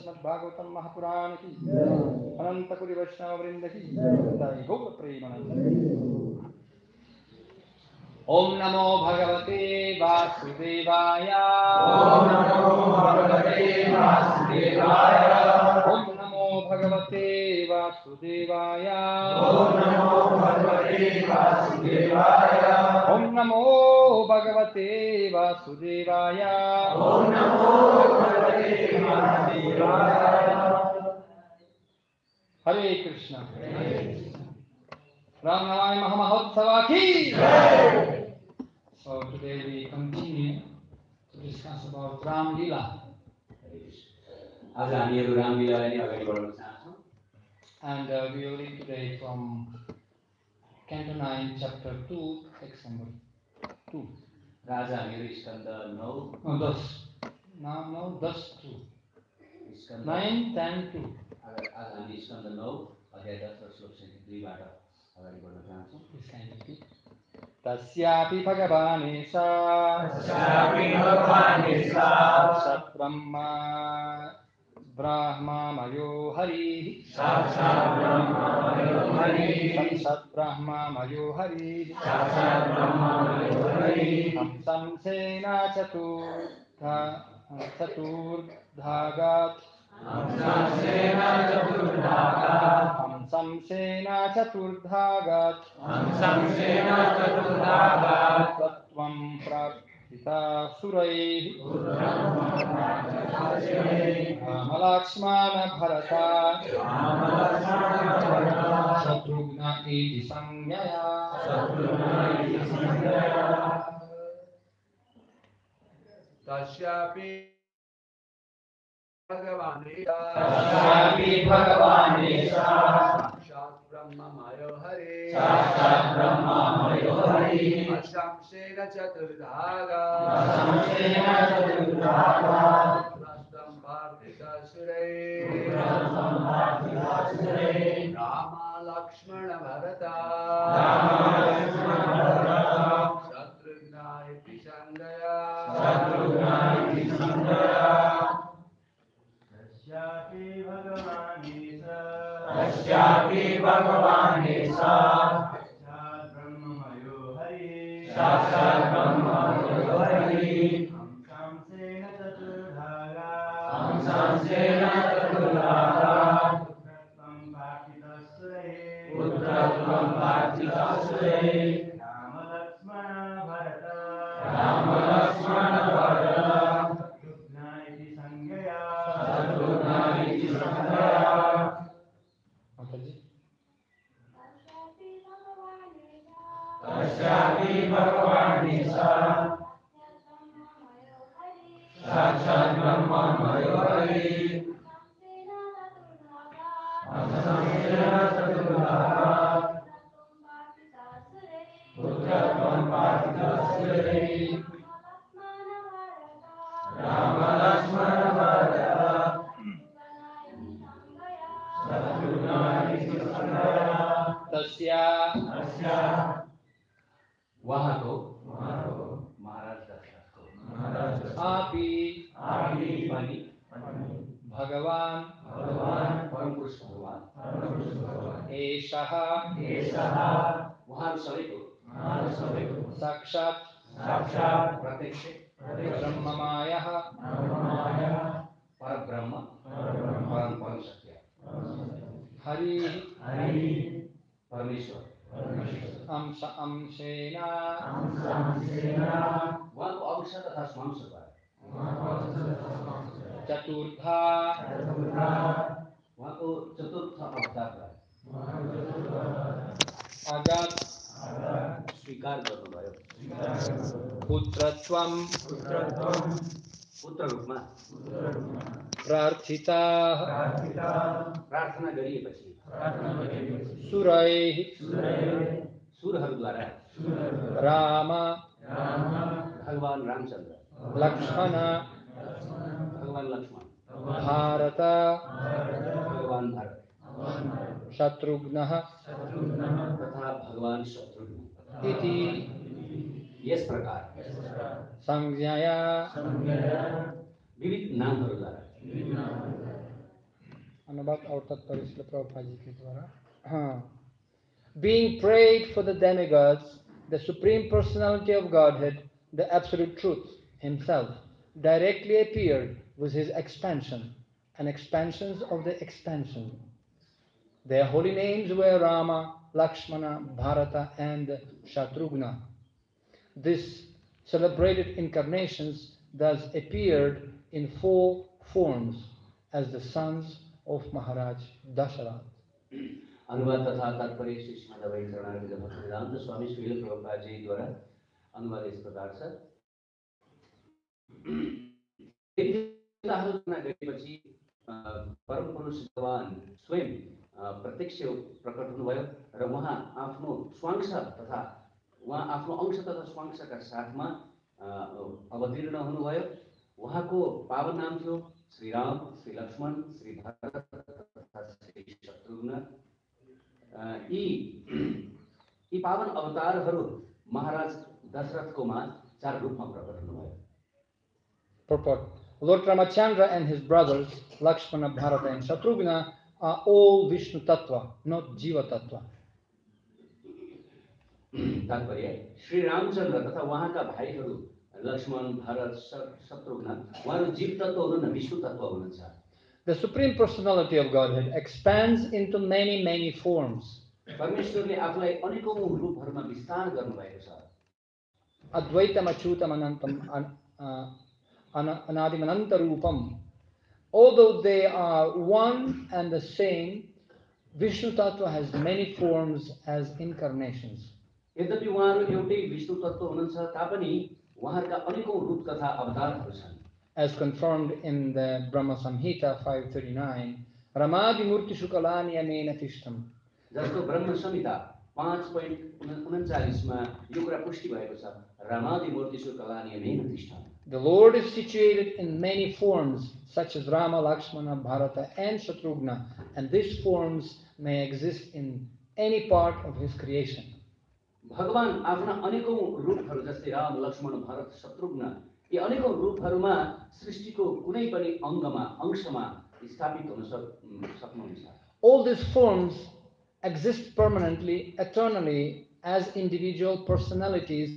Srimad Bhagavatam Mahapurana ki Ananta-kuri Vaishnava Vrinda ki Jai Gaura Premananda. Om Namo Bhagavate Vasudevaya. Om Namo Bhagavate Vasudevaya. Om Namo Bhagavate Vasudevaya. Om Namo Bhagavate Vasudevaya. Om Namo Bhagavate Vasudevaya. Om Namo Bhagavate Vasudevaya. Hare Krishna. Rāmādi-mūrtiṣu ki Jai. So today we continue to discuss about Ram Lila. And we will read today from Canto 9, Chapter 2, text number 2. Raja Hamiri Skanda 9. No, 10. No, 10, 2. 9, 10, 2. आज हामी स्कन्द 9 अध्याय 10 र श्लोक 2 बाट अगाडि बढ्न चाहन्छौँ। tasyāpi bhagavānesa sākṣād brahmamayo hariḥ sākṣād brahmamayo hariḥ aṁśāṁśena caturdhāgāt aṁśāṁśena caturdhāgāt aṁśāṁśena caturdhāgāt aṁśāṁśena caturdhāgāt putratvaṁ prārthitaḥ suraiḥ rāma-lakṣmaṇa-bharata śatrughnā iti saṁjñayā tasyāpi tasyāpi bhagavān sākṣād brahmamayo hariḥ sākṣād brahmamayo hariḥ aṁśāṁśena caturdhāgāt aṁśāṁśena caturdhāgāt putratvaṁ prārthitaḥ suraiḥ rāma-lakṣmaṇa-bharata śatrughnā iti saṁjñayā tasyāpi bhagavān sākṣād brahmamayo hariḥ sākṣād brahmamayo hariḥ aṁśāṁśena caturdhāgāt putratvaṁ prārthitaḥ suraiḥ rāma-lakṣmaṇa-bharata śatrughnā iti saṁjñayā tasyāpi bhagavān sākṣād brahmamayo hariḥ aṁśāṁśena caturdhāgāt putratvaṁ prārthitaḥ suraiḥ rāma-lakṣmaṇa-bharata śatrughnā iti saṁjñayā tasya वहाँ को महाराज दशरथ को आपि पनि भगवान परम पुरुष भगवान एषः वहाँ सबैको साक्षात् प्रत्यक्ष ब्रह्ममायः परब्रह्म परम सत्य हरिः परमेश्वर aṁśāṁśena वहाँ को अंश तथा स्वांश चतुर्धा वहाँ को चतुर्थ अवतार अगत स्वीकार गर्नुभयो पुत्रत्वं पुत्र रूपमा प्रार्थिताः प्रार्थना गरिएपछि suraiḥ सुरहरूद्वारा राम भगवान रामचंद्र लक्ष्मण भगवान लक्ष्मण भारत भगवान भरत शत्रुघ्नः तथा भगवान शत्रुघ्न इति यस प्रकार saṁjñayā विविध नामहरूद्वारा अनुवाद और तात्पर्य श्रील प्रभुपाद जी के द्वारा being prayed for the demigods, the Supreme Personality of Godhead, the Absolute Truth himself, directly appeared with his expansion and expansions of the expansion. Their holy names were Rama, Lakṣmaṇa, Bharata and Śatrughna. These celebrated incarnations thus appeared in 4 forms as the sons of Mahārāja Daśaratha. अनुवाद तथा तात्पर्य श्री श्रीमद भक्तिवेदांत स्वामी श्रील प्रभुपाद जी द्वारा अनुवाद इस प्रकार छ गरेपछि परम पुरुष भगवान स्वयं प्रत्यक्ष प्रकट हुनुभयो र उहाँ आफ्नो स्वांश तथा स्वांशका साथमा अवतीर्ण हुनुभयो। उहाँको पावन नाम थियो श्री राम, श्री लक्ष्मण, श्री भरत तथा श्री शत्रुघ्न। यी पावन अवतारहरू महाराज दशरथकोमा 4 रूपमा प्रकट हुनुभयो। Purport: Lord Rāmacandra and his brothers Lakṣmaṇa, Bharata and Śatrughna are all viṣṇu-tattva, not jīva-tattva. तात्पर्य श्री रामचंद्र तथा उहाँका भाइहरू लक्ष्मण, भरत, शत्रुघ्न उहाँहरू जीव तत्व हुनुहुन्न, विष्णु तत्व हुनुहुन्छ। The Supreme Personality of Godhead expands into many, many forms. परमेश्वरले आफूलाई अनेकौं रूपहरूमा विस्तार गर्नुभएको छ। Advaitam Achyutam Anantam Anadim ananta-rūpam. Although they are one and the same, viṣṇu-tattva has many forms as incarnations. यद्यपि उहाँहरू एउटै विष्णु तत्त्व हुनुहुन्छ तापनि उहाँहरूका अनेकौं रूप तथा अवतारहरू छन्। As confirmed in the Brahma-saṁhitā 539, rāmādi-mūrtiṣu kalā-niyamena tishtam. जस्तो ब्रह्म संहिता 5.39 मा यो कुरा पुष्टि भएको छ, rāmādi-mūrtiṣu kalā-niyamena तिष्ठम्। The Lord is situated in many forms, such as rāma-lakṣmaṇa-bharata and śatrughna, and these forms may exist in any part of His creation. भगवान आफ्ना अनेकौं रूपहरू जस्तै राम, लक्ष्मण, भरत, शत्रुघ्न यी अनेकौं रूपहरूमा सृष्टिको कुनै पनि अंशमा स्थापित हुन सक्नुहुन्छ। All these forms exist permanently, eternally, as individual personalities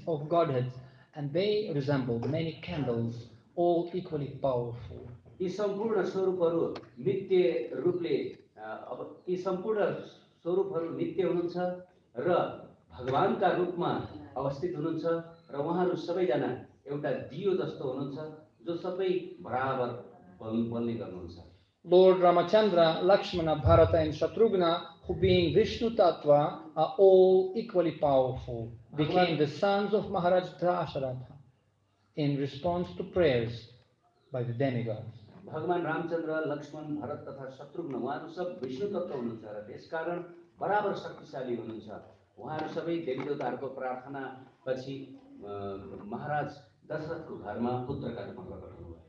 of Godhead, and they resemble many candles, all equally powerful. यी सम्पूर्ण स्वरूपहरू नित्य रूपले यी सम्पूर्ण स्वरूपहरू नित्य हुनुहुन्छ र भगवानका रूपमा अवस्थित हुनुहुन्छ र उहाँहरू सबैजना एउटा दियो जस्तो हुनुहुन्छ जो सबै बराबर बल्ने गर्नुहुन्छ। Lord Rāmacandra, Lakṣmaṇa-bharata and Śatrughna, who being viṣṇu-tattva are all equally powerful, became the sons of Mahārāja Daśaratha in response to prayers by the demigods. भगवान रामचन्द्र, लक्ष्मण, भरत तथा शत्रुघ्न उहाँहरू सब विष्णु तत्त्व हुनुहुन्छ र त्यसकारण बराबर शक्तिशाली हुनुहुन्छ। उहाँहरू सबै देवदेवताहरूको प्रार्थना पछि महाराज दशरथको घरमा पुत्रका रूपमा प्रकट हुनुभयो।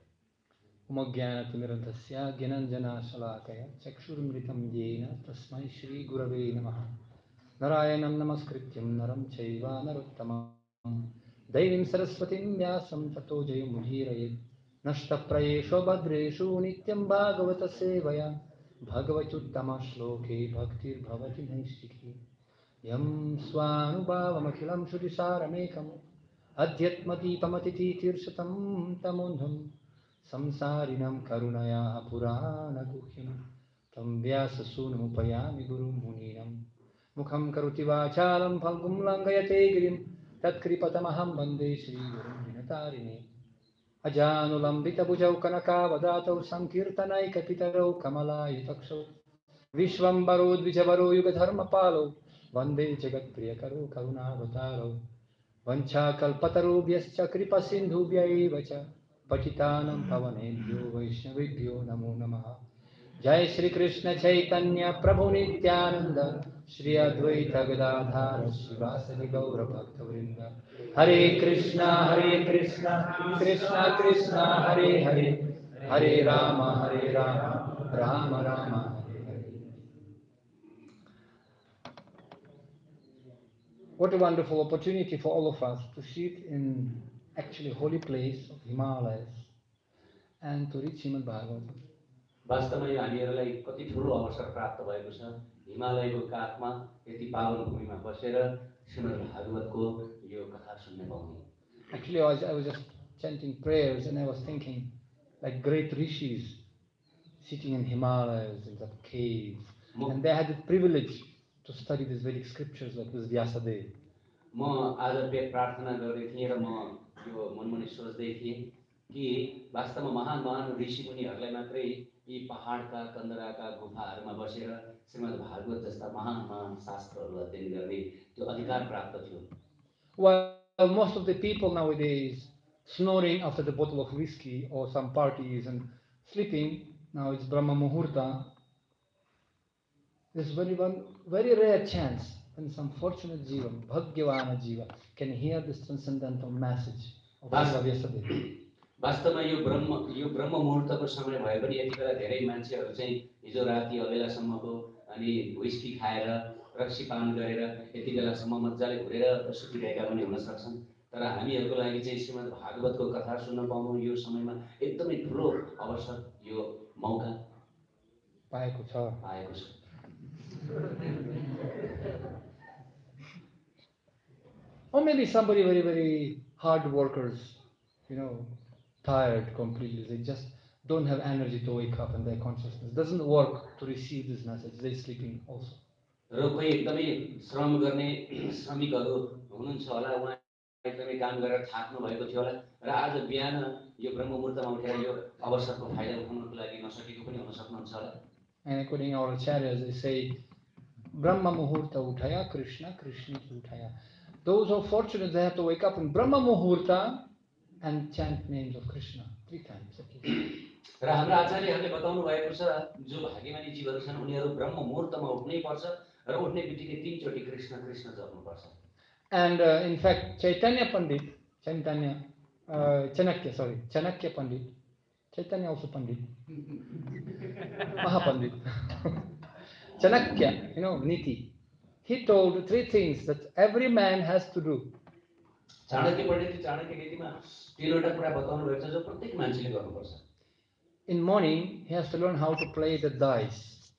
उमज्ञानतिमिरन्धस्य ज्ञानाञ्जनशलाकया चक्षुर्मृतं येन तस्मै श्रीगुरवे नमः। नारायणं नमस्कृत्यं नरं चैव नरोत्तमं दैवीं सरस्वतीं व्यासं ततो जयमुदीरयेत्। नष्टप्रायेषु भद्रेषु नित्यं भागवतसेवया भगवत्युत्तमश्लोके भक्तिर्भवति नैष्टिकी। यं स्वानुभावमखिलं श्रुतिसारमेकम् अध्यात्मदीपमतिथितीर्षतं तमोन्धं संसारिणं करुणया पुराणगुह्यं तं व्याससूनुमुपयामि गुरुं मुनीनां। मुखं करोति वाचालं फल्गुं लङ्घयते गिरिं तत्कृपतमहं वन्दे श्रीगुरुं दिनतारिणे। अजानुलम्बितभुजौ कनकावदातौ संकीर्तनैकपितरौ कमलायताक्षौ विश्वम्भरो द्विजवरो युगधर्मपालौ वन्दे जगत्प्रियकरो करुणावतारौ। वञ्चाकल्पतरुभ्यश्च कृपासिन्धुभ्यैव च पतितानां पावनेभ्यो वैष्णवेभ्यो नमो नमः। जय श्री कृष्ण चैतन्य प्रभु नित्यानंद श्री अद्वैत गदाधर श्रीवासदि गौर भक्तवृंद। हरे कृष्णा कृष्णा कृष्णा हरे हरे, हरे Ram Ram Ram Hare Hare. What a wonderful opportunity for all of us to sit in actually holy place of Himalayas and to read Srimad Bhagavatam. वास्तवमा यो हामीहरूलाई कति ठुलो अवसर प्राप्त भएको छ, हिमालयको काखमा यति पावन भूमिमा बसेर श्रीमद् भागवतको यो कथा सुन्न पाउने। Actually, I was just chanting prayers and I was thinking like great rishis sitting in Himalayas in that cave, and they had the privilege to study these Vedic scriptures like this Vyasadeva. म आज प्रार्थना गर्दै थिएँ र म यो मनमनै सोच्दै थिएँ कि वास्तवमा महान ऋषि मुनिहरूलाई मात्रै यी पहाडका कन्दराका गुफाहरूमा बसेर श्रीमद् भागवत जस्ता महान शास्त्रहरू अध्ययन गर्ने त्यो अधिकार प्राप्त थियो। While most of the people nowadays snoring after the bottle of whiskey or some parties and sleeping, now it's Brahma-muhurta. There's one very rare chance when some fortunate jiva, bhagyavāna jiva, can hear this transcendental message of Vyasadeva. वास्तवमा यो ब्रह्म मुहूर्तको समय भए पनि यति बेला धेरै मान्छेहरू चाहिँ हिजो राति अबेलासम्मको अनि व्हिस्की खाएर रक्सी पान गरेर यति बेलासम्म मजाले घुरेर सुतिरहेका पनि हुन सक्छन्, तर हामीहरूको लागि चाहिँ श्रीमद् भागवतको कथा सुन्न पाउनु यो समयमा एकदमै ठुलो अवसर, यो मौका पाएको छ। Or maybe somebody very hard workers, tired completely. They just don't have energy to wake up, and their consciousness doesn't work to receive this message. They're sleeping also. र कोही एकदमै श्रम गर्ने श्रमिकहरू हुनुहुन्छ होला, उहाँ एकदमै काम गरेर थाक्नु भएको थियो होला र आज बिहान यो ब्रह्म मुहूर्तमा उठेर यो अवसरको फाइदा उठाउनको लागि नसकेको पनि हुन सक्नुहुन्छ होला। And according to our acharyas, they say, Brahma Muhurta Uthaya Krishna, Krishna Uthaya. Those who are fortunate, they have to wake up in Brahma Muhurta and chant names of Krishna 3 times. र हाम्रो आचार्यहरूले बताउनु भएको छ, जो भाग्यमानी जीवहरू छन् उनीहरू ब्रह्म मुहूर्तमा उठ्नै पर्छ र उठ्ने बित्तिकै 3 चोटि कृष्ण कृष्ण जप्नु पर्छ। And in fact, Chanakya Pandit, Chaitanya also Pandit, Mahapandit, Chanakya, Niti, he told 3 things that every man has to do. Chanakya पण्डितले Chanakya नीतिमा 3वटा कुरा बताउनु भएको छ जो प्रत्येक मान्छेले गर्नुपर्छ। In morning, he has to learn how to play the dice.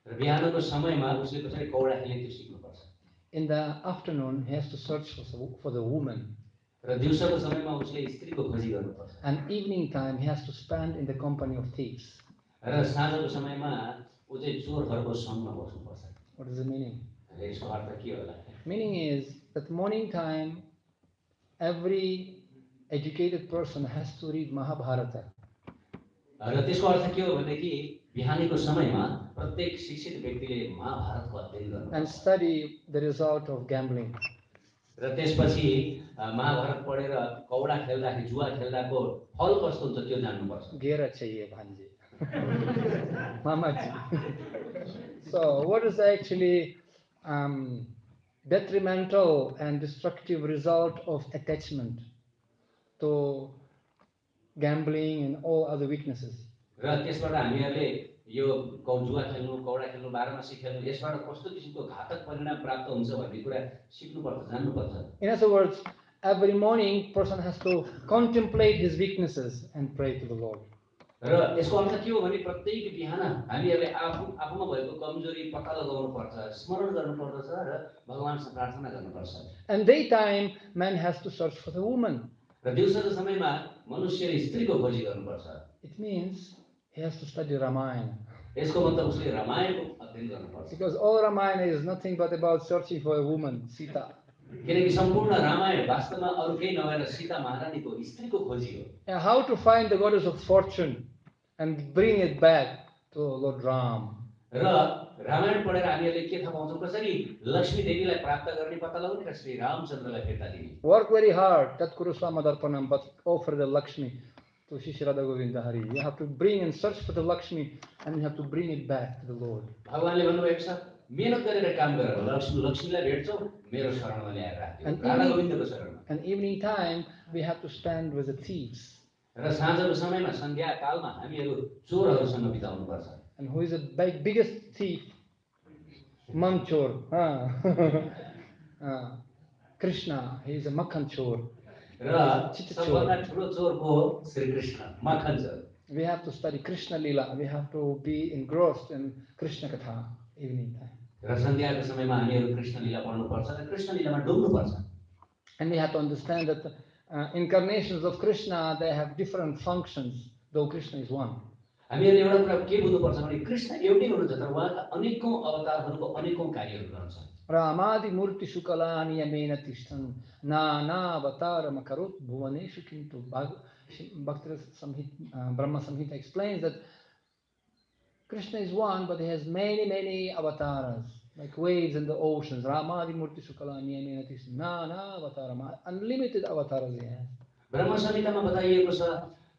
र बिहानको समयमा उसले कसरी कौडा खेल्ने त्यो सिक्नुपर्छ। In the afternoon, he has to search for the woman. र दिउँसोको समयमा उसले स्त्रीको खोजी गर्नुपर्छ। And evening time, he has to spend in the company of thieves. र साँझको समयमा उ चाहिँ चोरहरूको सङ्गमा बस्नुपर्छ। What is the meaning? यसको अर्थ के होला? Meaning is that morning time, every educated person has to read Mahabharata. र त्यसको अर्थ के हो भनेदेखि बिहानीको समयमा प्रत्येक शिक्षित व्यक्तिले महाभारतको अध्ययन गर्नु And study the result of gambling. र त्यसपछि महाभारत पढेर कौडा खेल्दाखेरि जुवा खेल्दाको फल कस्तो हुन्छ त्यो जान्नुपर्छ। Gera chahiye bhanje. Mamaji. So what is actually detrimental and destructive result of attachment to gambling and all other weaknesses? र त्यसबाट हामीहरूले यो जुवा खेल्नु कौडा खेल्नु बाह्रमासी खेल्नु यसबाट कस्तो किसिमको घातक परिणाम प्राप्त हुन्छ भन्ने कुरा सिक्नुपर्छ जान्नुपर्छ। In other words, every morning person has to contemplate his weaknesses and pray to the Lord. र यसको अर्थ के हो भने प्रत्येक बिहान हामीहरूले आफूमा भएको कमजोरी पत्ता लगाउनु पर्छ, स्मरण गर्नुपर्दछ र भगवानसँग प्रार्थना गर्नुपर्छ। And daytime man has to search for the woman. र दिउँसोको समयमा मनुष्यले स्त्रीको खोजी गर्नुपर्छ। It means he has to study Ramayana. यसको मतलब उसले रामायणको अध्ययन गर्नुपर्छ। Because all Ramayana is nothing but about searching for a woman, Sita. किनकि सम्पूर्ण रामायण वास्तवमा अरु केही नभएर सीता महारानीको स्त्रीको खोजी हो। And how to find the goddess of fortune and bring it back to Lord Ram. र रामायण पढेर हामीहरूले के थाहा पाउँछौँ कसरी लक्ष्मी देवीलाई प्राप्त गर्ने पत्ता लगाउने र श्री रामचन्द्रलाई फिर्ता दिने। Work very hard, tat kuru swamadarpanam, but offer the Lakshmi to Shri Radha Govinda Hari. You have to bring and search for the Lakshmi and you have to bring it back to the Lord. भगवानले भन्नुभएको छ मेहनत गरेर काम गरेर लक्ष्मीलाई भेट्छौ मेरो शरणमा ल्याएर राख्दियो Radha गोविन्दको शरणमा। And evening time we have to stand with the thieves. र साँझको समयमा सन्ध्या कालमा हामीहरू चोरहरूसँग बिताउनु पर्छ। And who is the biggest thief? Manchor. Krishna, he is a Makhan Chor. र सबभन्दा ठुलो चोर को हो श्री कृष्ण मक्खन चोर। We have to study Krishna Lila. We have to be engrossed in Krishna Katha evening time. र सन्ध्याको समयमा हामीहरू कृष्ण लीला पढ्नु पर्छ र कृष्ण लीलामा डुब्नु पर्छ। And we have to understand that incarnations of Krishna, they have different functions, though Krishna is one. हामीहरूले एउटा कुरा के बुझ्नुपर्छ भने कृष्ण एउटै हुनुहुन्छ तर उहाँका अनेकौं अवतारहरूको अनेकौं कार्यहरू रहन्छ। Rāmādi-mūrtiṣu kalā-niyamena tishtan nāna-avatārama karot bhuvaneshu kintu. Brahma-saṁhitā explains that Krishna is one, but he has many, many avatars, like waves in the oceans. Rāmādi-mūrtiṣu kalā-niyamena tishtan nāna-avatārama, unlimited avatars he has. ब्रह्म-संहितामा बताइएको छ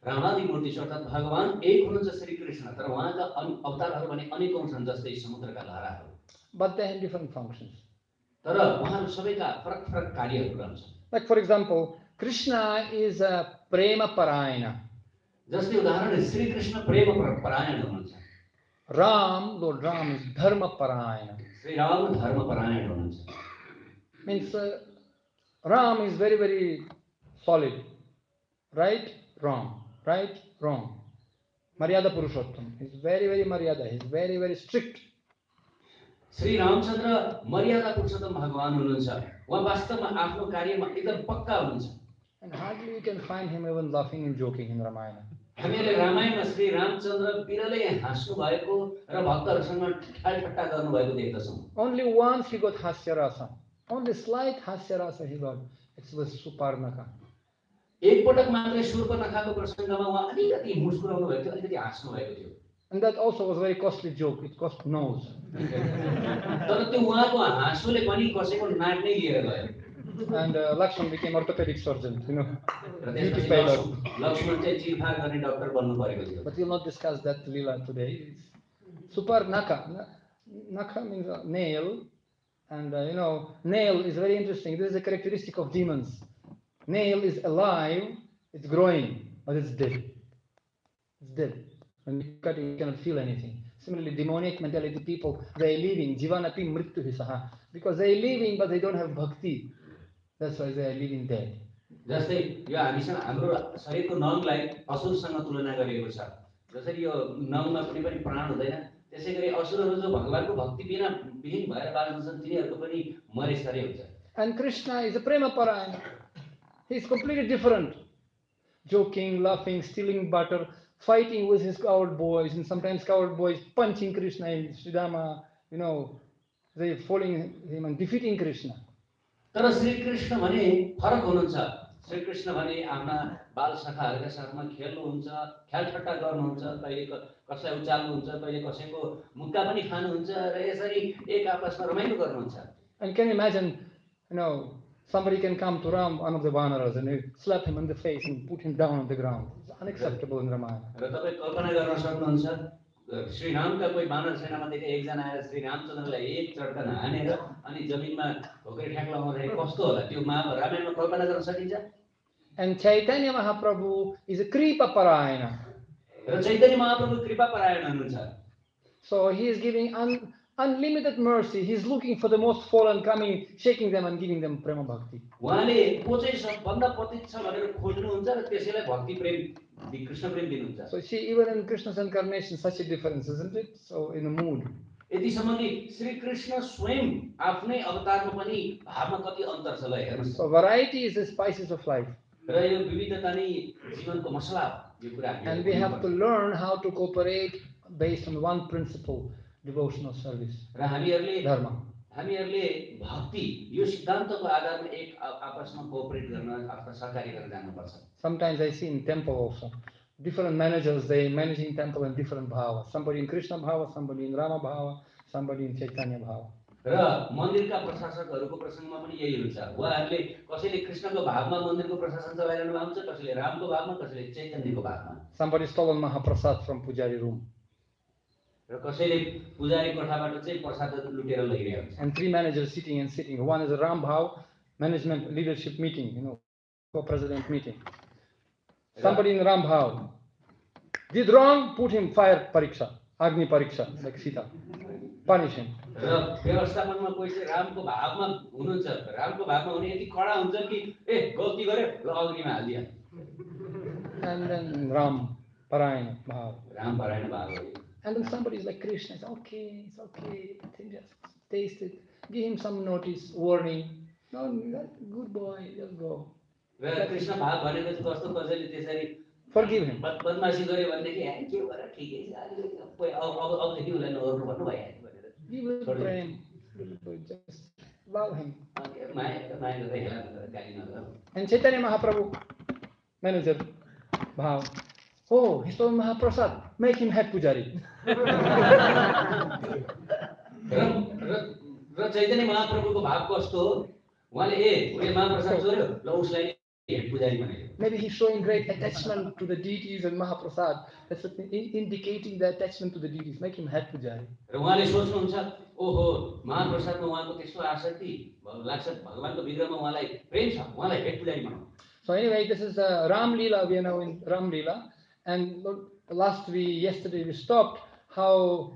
रामादि-मूर्तिशु अर्थात् भगवान एक हुनुहुन्छ श्री कृष्ण तर उहाँका अवतारहरू भने अनेकौं छन् जस्तै समुद्रका लहराहरू। But they have different functions. तर उहाँहरू सबैका फरक फरक कार्यहरू रहन्छन्। Like for example, Krishna is a prema parayana. जस्तै उदाहरण श्री कृष्ण प्रेम परायण हुनुहुन्छ। Lord Ram is dharma parayana. Shri Ram धर्म परायण हुनुहुन्छ। Means Ram is very, very solid. Right, wrong. Right, wrong. Maryada Purushottam. He's very, very Maryada. He's very, very strict. Shri Ramchandra मर्यादा पुरुषोत्तम भगवान हुनुहुन्छ। उहाँ वास्तवमा आफ्नो कार्यमा एकदम पक्का हुनुहुन्छ। And hardly you can find him even laughing and joking in Ramayana. हामीहरूले रामायणमा श्री रामचन्द्र बिरलै हाँस्नु भएको र भक्तहरूसँग ठालठट्टा गर्नुभएको देख्दछौँ। Only once he got hasya rasa. Only slight hasya rasa he got. It was Suparnaka. एकपटक मात्रै शूर्पनखाको प्रसङ्गमा उहाँ अलिकति मुस्कुराउनु भएको थियो, अलिकति हाँस्नु भएको थियो। And that also was a very costly joke. It cost nose. तर त्यो उहाँको हाँसोले पनि कसैको नाक नै लिएर गयो। And Lakshman became orthopedic surgeon, you know. र Beauty त्यसपछि paler. लक्ष्मण चाहिँ चिरफार गर्ने डाक्टर बन्नु परेको थियो। But we'll not discuss that lila today. Suparnaka. Naka means a nail. And you know, nail is very interesting. This is a characteristic of demons. Nail is alive, it's growing, but it's dead. It's dead. When you cut it, you cannot feel anything. Similarly, demonic mentality people, they are living, jīva-tattva, because they are living, but they don't have bhakti. That's why they are living dead. जस्तै यो हामीसँग हाम्रो शरीरको नङलाई असुरसँग तुलना गरिएको छ। जसरी यो नङमा कुनै पनि प्राण हुँदैन, त्यसैगरी असुरहरू जो भगवानको भक्ति बिना विहीन भएर बाँच्दछन् तिनीहरूको पनि मरेसरै हुन्छ। And Krishna is a prema parayana. He is completely different. Joking, laughing, stealing butter, fighting with his coward boys, and sometimes coward boys punching Krishna in Sridhama, you know, they following him and defeating Krishna. तर श्री कृष्ण भने फरक हुनुहुन्छ। श्री कृष्ण भने आफ्ना बाल सखाहरूका साथमा खेल्नुहुन्छ, ख्यालठट्टा गर्नुहुन्छ, कहिले कसैलाई उचाल्नुहुन्छ, कहिले कसैको मुद्दा पनि खानुहुन्छ र यसरी एक आपसमा रमाइलो गर्नुहुन्छ। And can you imagine, you know, somebody can come to Ram, one of the Vanaras, and they slap him in the face and put him down on the ground. It's unacceptable in Ramayana. र तपाईँ कल्पना गर्न सक्नुहुन्छ श्री रामका कोही वानर सेनामादेखि एकजना आएर श्री रामचन्द्रलाई एक चड्कन हानेर अनि जमिनमा ढोकै ठ्याक लगाउँदाखेरि कस्तो होला त्यो रामायणमा कल्पना गर्न सकिन्छ? And Chaitanya Mahaprabhu is a Kripa Parayana. र चैतन्य महाप्रभु कृपा परायण हुनुहुन्छ। So he is giving unlimited mercy. He is looking for the most fallen, coming, shaking them and giving them prema bhakti. उहाँले को चाहिँ सबभन्दा पतित छ भनेर खोज्नुहुन्छ र त्यसैलाई भक्ति प्रेम कृष्ण प्रेम दिनुहुन्छ। So see, even in Krishna's incarnation, such a difference, isn't it? So in the mood. यतिसम्म कि श्री कृष्ण स्वयं आफ्नै अवतारमा पनि भावमा कति अन्तर छ ल हेर्नुस्। So variety is the spices of life. र यो विविधता नै जीवनको मसला हो यो कुरा। And we have to learn how to cooperate based on one principle, devotional service. र हामीहरूले Dharma. भक्ति यो सिद्धान्तको आधारमा एक आपसमा कोअपरेट गर्न अथवा सहकारी गर्न जानुपर्छ। Sometimes I see in temple also, different managers, they managing temple in different bhava. Somebody in Krishna bhava, somebody in Rama bhava, somebody in Chaitanya bhava. र मन्दिरका प्रशासकहरूको प्रसङ्गमा पनि यही हुन्छ। उहाँहरूले कसैले कृष्णको भावमा मन्दिरको प्रशासन चलाइरहनु भएको हुन्छ, कसैले रामको भावमा, कसैले चैतन्यको भावमा। Somebody stolen Mahaprasad from Pujari room. र कसैले पुजारी कोठाबाट चाहिँ प्रसाद लुटेर लगिरहेको हुन्छ। And 3 managers sitting. One is a Ram bhav, management leadership meeting, you know, co-president meeting. Somebody in Ram bhav did wrong, put him fire pariksha, Agni pariksha, like Sita. Punish him. र व्यवस्थापनमा कोही चाहिँ रामको भावमा हुनुहुन्छ, रामको भावमा हुने यति कडा हुन्छन् कि ए गल्ती गर्यो ल अग्निमा हालिदिया। And then Ram Parayana bhav. Ram पारायण भाव हो। And then somebody is like Krishna, it's okay, just taste it. Give him some notice, warning. No, good boy, just go. र कृष्ण भाव भनेको चाहिँ कस्तो कसैले त्यसरी Forgive him. बदमासी गर्यो भनेदेखि ए के भएर ठिकै छ अबदेखि उसलाई नगर्नु भन्नु भइहाल्यो भनेर Give him prem. Just love him. माया गर्दै हेला गाली नगर। And Chaitanya Mahaprabhu, manager, bhav. Oh, he stole Mahaprasad. Make him head pujari. र चैतन्य महाप्रभुको भाव कस्तो हो? उहाँले ए उसले महाप्रसाद चोर्यो ल उसलाई हेड पुजारी बनायो। Maybe he's showing great attachment to the deities and Mahaprasad. That's indicating the attachment to the deities. Make him head pujari. र उहाँले सोच्नुहुन्छ ओहो महाप्रसादमा उहाँको त्यस्तो आसक्ति लाग्छ भगवानको विग्रहमा उहाँलाई प्रेम छ उहाँलाई हेड पुजारी बनाऊ। So anyway, this is Ram Leela. We are now in Ram Leela. And yesterday we stopped how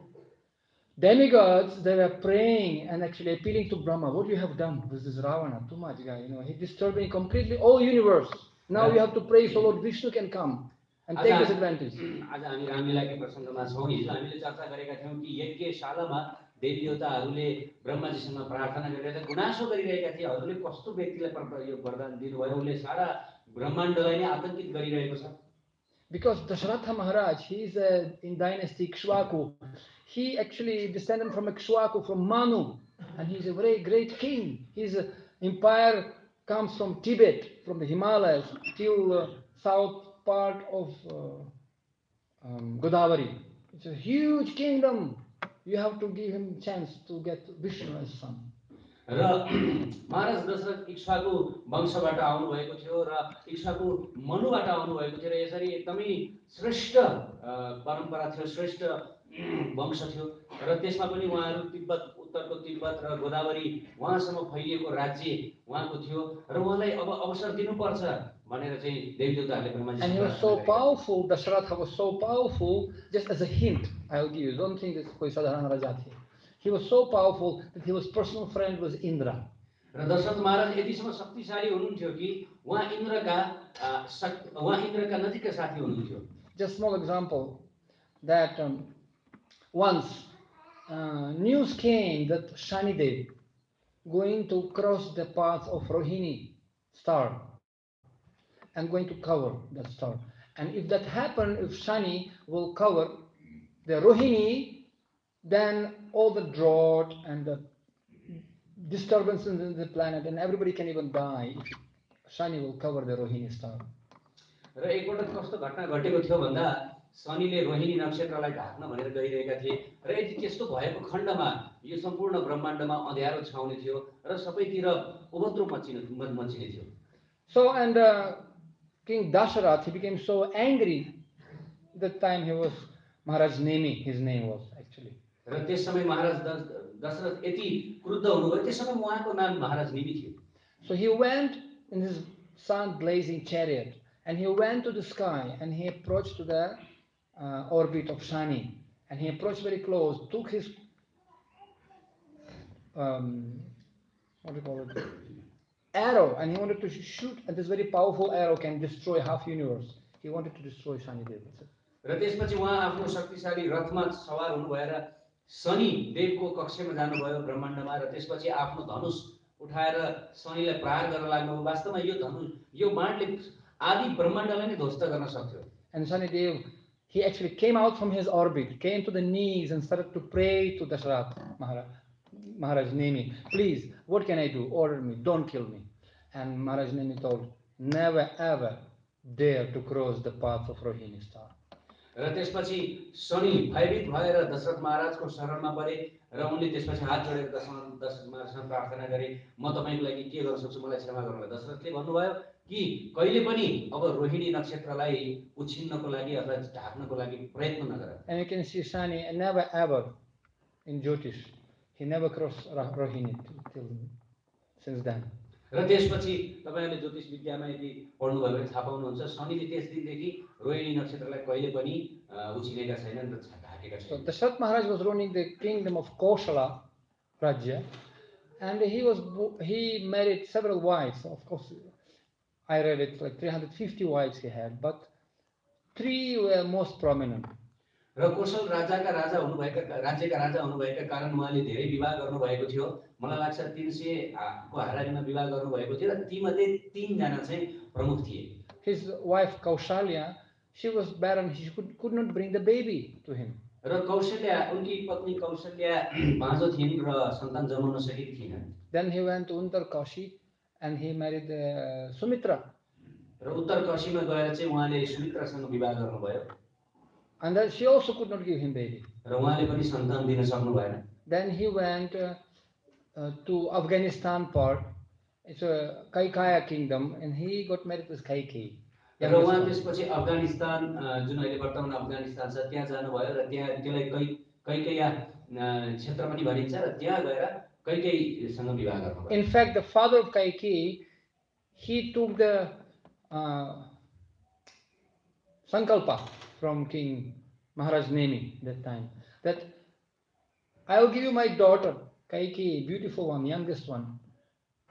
demigods, they were praying and actually appealing to Brahma. What you have done with this Ravana? Too much guy, you know, he disturbing completely all universe. Now you have to pray so Lord Vishnu can come and take this advantage. आज हामी रामलीलाकै प्रसङ्गमा छौँ। हिजो हामीले चर्चा गरेका थियौँ कि यज्ञशालामा देवी देवताहरूले ब्रह्माजीसँग प्रार्थना गरेर गुनासो गरिरहेका थिए। हजुरले कस्तो व्यक्तिलाई यो वरदान दिनुभयो, उसले सारा ब्रह्माण्डलाई नै आतंकित गरिरहेको छ। Because Daśaratha Maharaj, he is in dynasty Ikshvaku. He actually descended from Ikshvaku, from Manu, and he's a very great king. His empire comes from Tibet, from the Himalayas, till south part of Godavari. It's a huge kingdom. You have to give him chance to get Vishnu as son. र महाराज दशरथ इक्ष्वाकु वंशबाट आउनु भएको थियो र इक्ष्वाकु मनुबाट आउनु भएको थियो र यसरी एकदमै श्रेष्ठ परम्परा थियो, श्रेष्ठ वंश थियो र त्यसमा पनि उहाँहरू तिब्बत, उत्तरको तिब्बत र गोदावरी वहाँसम्म फैलिएको राज्य उहाँको थियो र उहाँलाई अब अवसर दिनुपर्छ भनेर चाहिँ देवदेवताहरूले Brahmaji. And he was so powerful, Daśaratha was so powerful, just as a hint, I'll give you, don't think it's koi sadharana raja the. He was so powerful that his personal friend was Indra. र दशरथ महाराज यतिसम्म शक्तिशाली हुनुहुन्थ्यो कि उहाँ इन्द्रका नजिकका साथी हुनुहुन्थ्यो। Just small example that once news came that Shanidev going to cross the path of Rohini star and going to cover that star. And if that happened, if Shani will cover the Rohini, then all the drought and the disturbances in the planet and everybody can even die if Shani will cover the Rohini star. र एकपटक कस्तो घटना घटेको थियो भन्दा शनिले रोहिणी नक्षत्रलाई ढाक्न भनेर गइरहेका थिए र यदि त्यस्तो भएको खण्डमा यो सम्पूर्ण ब्रह्माण्डमा अँध्यारो छाउने थियो र सबैतिर उपद्रव मचिने थियो। So and King Daśaratha, he became so angry. That time he was Maharaj Nemi, his name was actually. र त्यस समय महाराज दशरथ यति क्रुद्ध हुनुभयो, त्यस समय उहाँको नाम महाराज नेमी थियो। So he went in his sun blazing chariot and he went to the sky and he approached to the orbit of Shani and he approached very close, took his what do you call it, arrow, and he wanted to shoot, and this very powerful arrow can destroy half universe. He wanted to destroy Shani Deva. र त्यसपछि उहाँ आफ्नो शक्तिशाली रथमा सवार हुनुभयो र शनि देवको कक्षमा जानुभयो ब्रह्माण्डमा र त्यसपछि आफ्नो धनुष उठाएर शनिलाई प्रहार गर्न लाग्नुभयो। वास्तवमा यो धनुष, यो बाणले आदि ब्रह्माण्डलाई नै ध्वस्त गर्न सक्थ्यो। And Shani Deva, he actually came out from his orbit, came to the knees and started to pray to Daśaratha Maharaj Nemi, please, what can I do? Order me, don't kill me. And Maharaj Nemi told, never ever dare to cross the path of Rohini star. र त्यसपछि शनि भयभीत भएर दशरथ महाराजको शरणमा परे र उनले त्यसपछि हात जोडेर दशरथ महाराजसँग प्रार्थना गरे, म तपाईको लागि के गर्न सक्छु, मलाई क्षमा गर्नुहोला। दशरथले भन्नुभयो कि कहिले पनि अब रोहिणी नक्षत्रलाई उछिन्नको लागि अथवा ढाक्नको लागि प्रयत्न नगर। And you can see Shani never ever in Jyotish, he never crossed Rohini till since then. र त्यसपछि तपाईहरुले ज्योतिष विद्यामा यदि पढ्नु भयो भने थाहा पाउनुहुन्छ शनिले त्यस दिनदेखि रोहिणी नक्षत्रलाई कहिले पनि उछिनेका छैनन् र ढाकेका छैनन्। So Daśaratha Maharaj was ruling the kingdom of Koshala Rajya, and he married several wives. Of course, I read it like 350 wives he had, but 3 were most prominent. र कोशल राज्यका राजा हुनुभएका कारण उहाँले धेरै विवाह गर्नुभएको थियो। मलाई लाग्छ 300 को हाराहारीमा विवाह गर्नुभएको थियो र तीमध्ये 3 जना चाहिँ प्रमुख थिए। His wife Kaushalya, she was barren, she could not bring the baby to him. र कौशल्या, उनकी पत्नी कौशल्या बाँझो थिइन् र सन्तान जन्माउन सकेकी थिइनन्। Then he went to Uttarkashi and he married Sumitra. र उत्तरकाशीमा गएर चाहिँ उहाँले सुमित्रासँग विवाह गर्नुभयो। And then she also could not give him baby. र उहाँले पनि सन्तान दिन सक्नु भएन। Then he went to Afghanistan part. It's a Kaikaya kingdom, and he got married with Kaikeyi. र उहाँ त्यसपछि अफगानिस्तान जुन अहिले वर्तमान अफगानिस्तान छ त्यहाँ जानुभयो र त्यहाँ त्यसलाई कैकेया क्षेत्र पनि भनिन्छ र त्यहाँ गएर कैकेयीसँग विवाह गर्नुभयो। In fact, the father of Kaikeyi, he took the sankalpa from King Maharaj Nemi that time, that I will give you my daughter Kaikeyi, beautiful one, youngest one,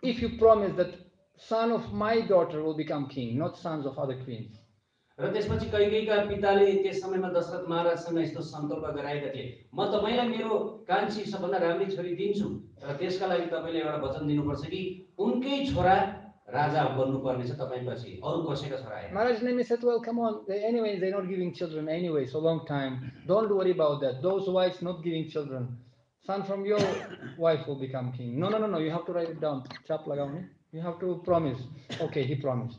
if you promise that son of my daughter will become king, not sons of other queens. र त्यसपछि कैकेयीका पिताले त्यस समयमा दशरथ महाराजसँग यस्तो सङ्कल्प गराएका थिए, म तपाईलाई मेरो कान्छी सबभन्दा राम्री छोरी दिन्छु र त्यसका लागि तपाईले एउटा वचन दिनुपर्छ कि उनकै छोरा राजा बन्नुपर्ने छ तपाईपछि अरु कसैको छोरा हैन Maharaj Nemi said, well, come on, anyway, they're not giving children anyway, so long time. Don't worry about that. Those wives not giving children. Son from your wife will become king. No, you have to write it down. Chap lagaउने. You have to promise. Okay, he promised.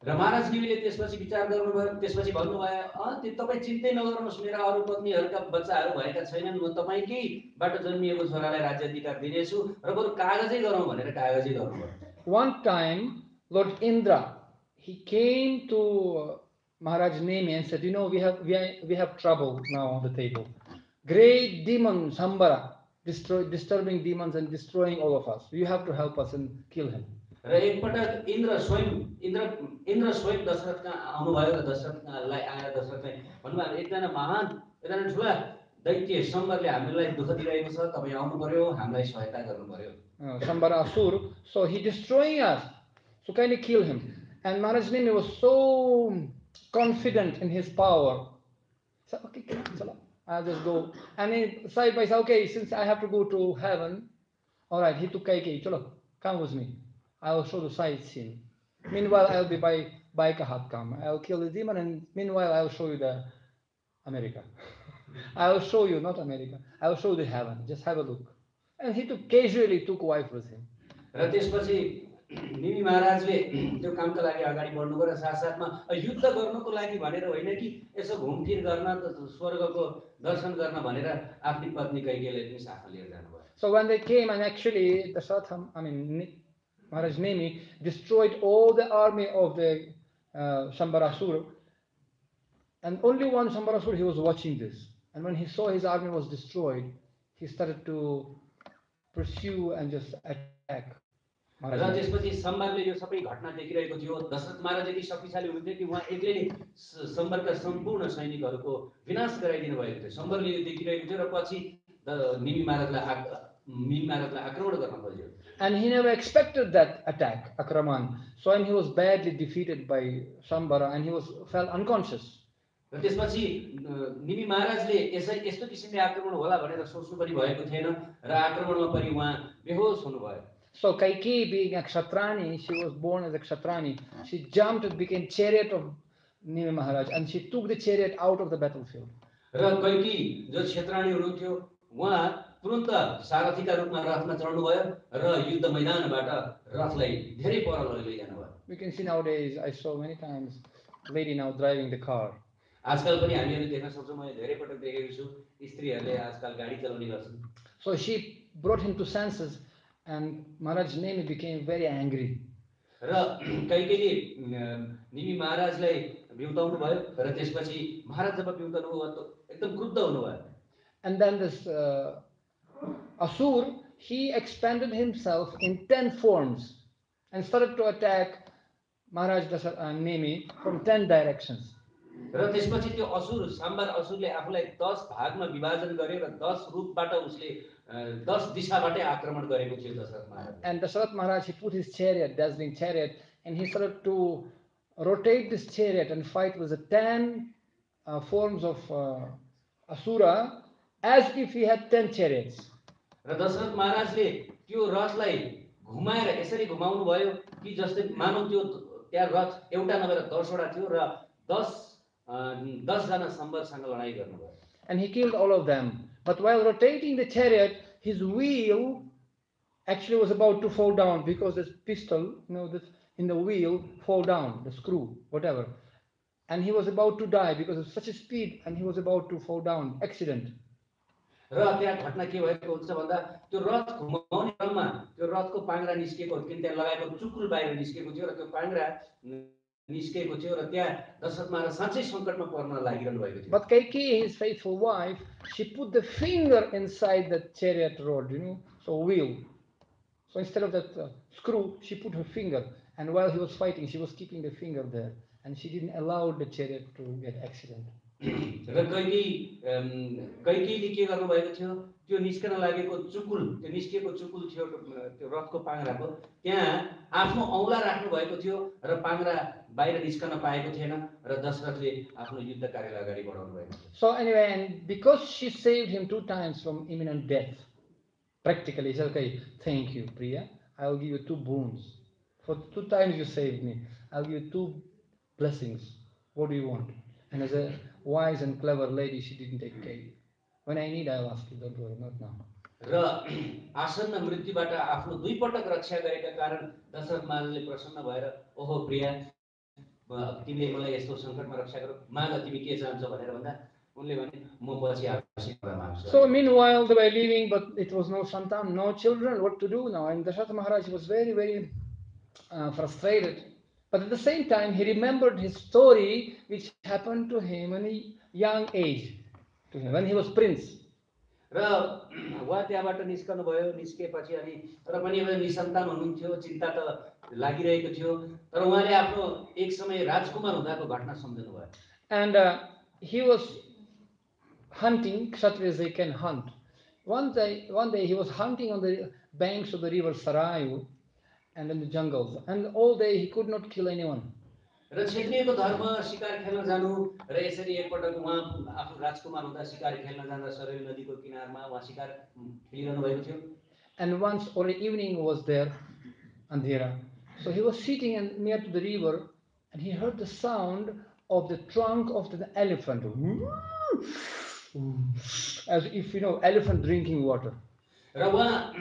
र महाराज गिरीले त्यसपछि विचार गर्नुभयो त्यसपछि भन्नुभयो त्यो तपाई चिन्तै नगर्नुस् मेरा अरु पत्नीहरुका बच्चाहरु भएका छैनन् म तपाईकै बाट जन्मिएको छोरालाई राज्य अधिकार दिनेछु र बरु कागजै गरौँ भनेर कागजै गर्नुभयो One time, Lord Indra, he came to Maharaj Nemi and said, we have trouble now on the table. Great demon, Sambara, disturbing demons and destroying all of us. You have to help us and kill him. र एकपटक इन्द्र स्वयं दशरथका आउनुभयो र दशरथलाई आएर दशरथले भन्नुभयो एकजना ठुला दैत्य शम्बरले हामीलाई दुःख दिइरहेको छ तपाई आउनु पर्यो हामीलाई सहायता गर्नु पर्यो Sambara Asur, so he destroying us. So kind of kill him. And Maharaj Nemi was so confident in his power. So okay, I'll just go. And he side by side, okay, since I have to go to heaven, all right, he took Kaikeyi, chalo, come with me. I will show the sightseeing. Meanwhile, I'll be by Kahatkam. I'll kill the demon, and meanwhile, I'll show you the America. I'll show you, not America. I'll show you the heaven. Just have a look. And he casually took wife with him. र त्यसपछि निमि महाराजले त्यो कामका लागि अगाडि बढ्नुभयो र साथसाथमा युद्ध गर्नको लागि भनेर होइन कि यसो घुमफिर गर्न स्वर्गको दर्शन गर्न भनेर आफ्नी पत्नी कैकेयीलाई पनि साथमा लिएर जानुभयो So when they came, and actually Maharaj Nemi destroyed all the army of the Shambarasura, and only one Shambarasura, he was watching this. And when he saw his army was destroyed, he started to pursue and just attack. र त्यसपछि सम्बरले यो सबै घटना देखिरहेको थियो दशरथ महाराज यति शक्तिशाली हुनुहुन्थ्यो कि उहाँ एक्लै नै सम्बरका सम्पूर्ण सैनिकहरूको विनाश गराइदिनु भएको थियो सम्बरले यो देखिरहेको थियो र पछि निमि महाराजलाई आक्रमण गर्न खोज्यो And he never expected that attack, Akraman. So when he was badly defeated by Shambara and he fell unconscious. र त्यसपछि निमि महाराजले यस्तो किसिमले आक्रमण होला भनेर सोच्नु पनि भएको थिएन र आक्रमणमा पनि उहाँ बेहोस हुनुभयो So Kaikeyi, being a Kshatrani, she was born as a Kshatrani. She jumped and became chariot of Nimi Maharaj, and she took the chariot out of the battlefield. र कैकेयी जो क्षेत्राणी हुनुहुन्थ्यो उहाँ तुरन्त सारथीका रूपमा रथमा चढ्नुभयो र युद्ध मैदानबाट रथलाई धेरै पर लैजानु भयो We can see nowadays, I saw many times, lady now driving the car. आजकल पनि हामीहरू देख्न सक्छौं मैले धेरै पटक देखेको छु स्त्रीहरूले आजकल गाडी चलाउने गर्छन् So she brought him to senses, and Maharaj Nemi became very angry. र कैकेयीले निमि महाराजलाई बिउताउनु भयो र त्यसपछि महाराज जब बिउताउनु भयो एकदम क्रुद्ध हुनुभयो And then this Asur, he expanded himself in 10 forms and started to attack Maharaj Nemi from 10 directions. र त्यसपछि त्यो असुर साम्बर असुरले आफूलाई 10 भागमा विभाजन गर्यो र 10 रूपबाट उसले 10 दिशाबाटै आक्रमण गरेको थियो दशरथ महाराज And Dasaratha Maharaj, he put his chariot, dazzling chariot, and he started to rotate this chariot and fight with the 10 forms of Asura as if he had 10 chariots. र दशरथ महाराजले त्यो रथलाई घुमाएर यसरी घुमाउनु भयो कि जस्तै मानव त्यो त्यहाँ रथ एउटा नभएर 10 वटा थियो र 10 जना सम्बरसँग लडाई गर्नुभयो And he killed all of them. But while rotating the chariot, his wheel actually was about to fall down because this pistol, this in the wheel fall down, the screw, whatever. And he was about to die because of such a speed, and he was about to fall down, accident. र त्यहाँ घटना के भएको हुन्छ भन्दा त्यो रथ घुमाउने क्रममा त्यो रथको पाङ्ग्रा निस्केको किन त्यहाँ लगाएको चुकुल बाहिर निस्केको थियो र त्यो पाङ्ग्रा निस्केको थियो र त्यहाँ दशरथ महाराज साँच्चै संकटमा पर्न लागिरहनु भएको थियो But Kaikeyi, his faithful wife, she put the finger inside the chariot rod, so wheel. So instead of that screw, she put her finger, and while he was fighting, she was keeping the finger there, and she didn't allow the chariot to get accident. र कैकेयीले के गर्नु भएको थियो त्यो निस्कन लागेको चुकुल त्यो निस्केको चुकुल थियो त्यो रथको पाङ्ग्राको त्यहाँ आफ्नो औँला राख्नु भएको थियो र पाङ्ग्रा बाहिर निस्कन पाएको थिएन र दशरथले आफ्नो युद्ध कार्यलाई अगाडि बढाउनु भएको थियो So anyway, and because she saved him 2 times from imminent death, practically he said, okay, thank you, Priya, I will give you 2 boons. For 2 times you saved me. I'll give you 2 blessings. What do you want? And as a wise and clever lady, she didn't take care. When I need, I'll ask you. Don't worry, not now. र आसन्न मृत्युबाट आफ्नो 2 पटक रक्षा गरेका कारण दशरथ महाराजले प्रसन्न भएर ओहो प्रिया तिमीले मलाई यस्तो संकटमा रक्षा गर्यो माग तिमी के चाहन्छौ भनेर भन्दा उनले भने म पछि आवश्यक कुरा माग्छु. So meanwhile they were leaving, but it was no santan, no children. What to do now? And Dasaratha Maharaj was very, very frustrated. But at the same time, he remembered his story, which happened to him in a young age, when he was prince. र उहाँ त्यहाँबाट निस्कनु भयो. निस्केपछि अनि तर पनि अब निसन्तान हुनुहुन्थ्यो, चिन्ता त लागिरहेको थियो. तर उहाँले आफ्नो एक समय राजकुमार हुँदाको घटना सम्झनु भयो. And he was hunting. Kshatriyas, they can hunt. One day he was hunting on the banks of the river Sarayu and in the jungles, and all day he could not kill anyone. र क्षेत्रीयको धर्म शिकार खेल्न जानु र यसरी एकपटक उहाँ आफ्नो राजकुमार हुँदा शिकार खेल्न जाँदा सरयू नदीको किनारमा उहाँ शिकार खेलिरहनु भएको थियो. And once or evening was there, Andhera. So he was sitting near to the river, and he heard the sound of the trunk of the elephant, as if elephant drinking water. र उहाँ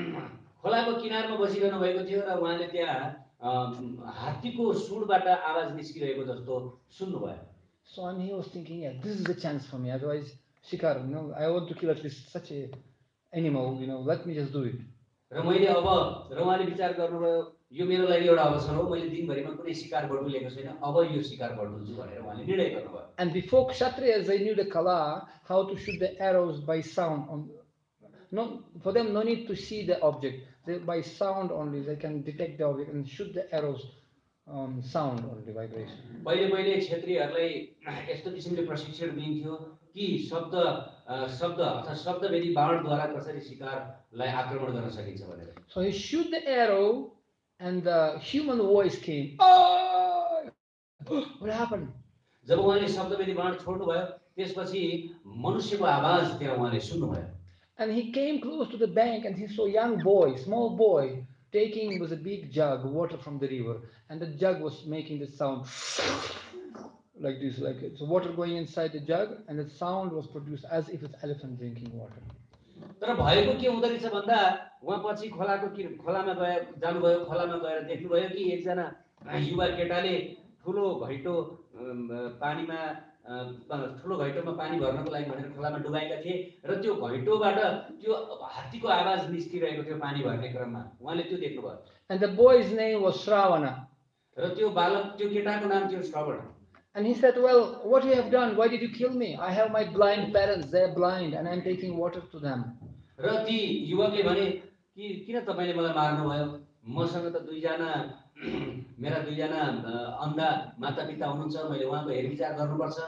खोलाको किनारमा बसिरहनु भएको थियो र उहाँले त्यहाँ हात्तीको सुँडबाट आवाज निस्किरहेको जस्तो सुन्नुभयो. So and he was thinking, yeah, this is the chance for me. Otherwise, shikar, I want to kill at least such a animal, let me just do it. र मैले अब र उहाँले विचार गर्नुभयो यो मेरो लागि एउटा अवसर हो. मैले दिनभरिमा कुनै शिकार बटुल लिएको छैन. अब यो शिकार बटुल्छु भनेर उहाँले निर्णय गर्नुभयो. And before Kshatriyas, they knew the kala, how to shoot the arrows by sound. For them, no need to see the object. By sound only, they can detect the object and shoot the arrows sound only, vibration. पहिले क्षेत्रीहरूलाई यस्तो किसिमले प्रशिक्षण दिन्थ्यो कि शब्द अथवा शब्दवेदी बाणद्वारा कसरी शिकारलाई आक्रमण गर्न सकिन्छ भनेर. So he shoot the arrow and the human voice came. Oh! What happened? जब उहाँले शब्दवेदी बाण छोड्नुभयो त्यसपछि मनुष्यको आवाज त्यहाँ उहाँले सुन्नुभयो. And he came close to the bank and he saw a young boy, small boy, taking with a big jug water from the river, and the jug was making the sound like this, like it. So water going inside the jug, and the sound was produced as if it's elephant drinking water. तर भएको के हुँदै रहेछ भन्दा उहाँ पछि खोलामा जानुभयो. खोलामा गएर देख्नुभयो कि एकजना युवा केटाले ठुलो घैटोमा पानी भर्नको लागि भनेर खोलामा डुबाएका थिए र त्यो घैटोबाट त्यो हात्तीको आवाज निस्किरहेको थियो पानी भर्ने क्रममा. उहाँले त्यो देख्नुभयो. And the boy's name was Shravana. र त्यो केटाको नाम थियो श्रवण. And he said, well, what you have done? Why did you kill me? I have my blind parents. They're blind and I'm taking water to them. र ती युवकले भने कि किन तपाईले मलाई मार्नुभयो? मसँग त मेरा दुईजना अन्धा मातापिता हुनुहुन्छ. मैले उहाँको हेरविचार गर्नुपर्छ.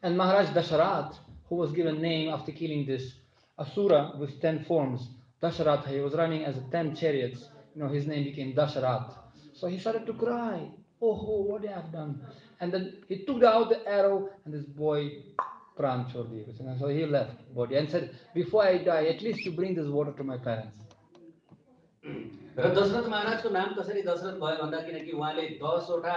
And Mahārāja Daśaratha, who was given name after killing this asura with 10 forms, Daśaratha, he was running as 10 chariots. His name became Daśaratha. So he started to cry. Oh, what I have done. And then he took out the arrow and this boy pran chhod diya. So he left body and said, before I die, at least you bring this water to my parents. र दशरथ महाराजको नाम कसरी दशरथ भयो भन्दा किनकि उहाँले 10 वटा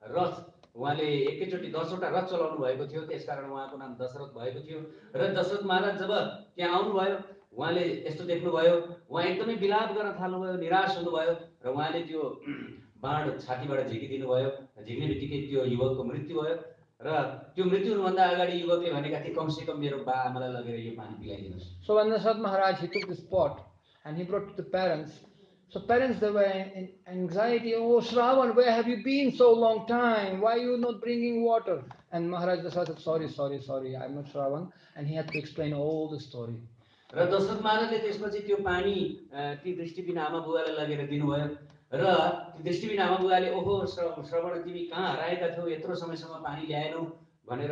रथ उहाँले एकैचोटि 10 वटा रथ चलाउनु भएको थियो. त्यसकारण उहाँको नाम दशरथ भएको थियो. र दशरथ महाराज जब त्यहाँ आउनुभयो उहाँले यस्तो देख्नुभयो. उहाँ एकदमै विलाप गर्न थाल्नुभयो, निराश हुनुभयो र उहाँले त्यो बाण छातीबाट झिकिदिनु भयो. झिक्ने बित्तिकै त्यो युवकको मृत्यु भयो. र त्यो मृत्यु हुनुभन्दा अगाडि युवकले भनेका थिए कमसेकम मेरो बा आमालाई लगेर यो पानी पिलाइदिनुस्. So when Dasaratha Maharaj, he took this pot and he brought to the parents. So parents, they were in anxiety. Oh, Shravan, where have you been so long time? Why are you not bringing water? And Mahārāja Daśaratha said, sorry, I'm not Shravan. And he had to explain all the story. र दशरथ महाराजले त्यसपछि त्यो पानी ती दृष्टिबिन आमा बुवाले लगेर दिनुभयो. र ती दृष्टिबिन आमा बुवाले ओहो श्रवण तिमी कहाँ हराएका थियौ, यत्रो समयसम्म पानी ल्याएनौ भनेर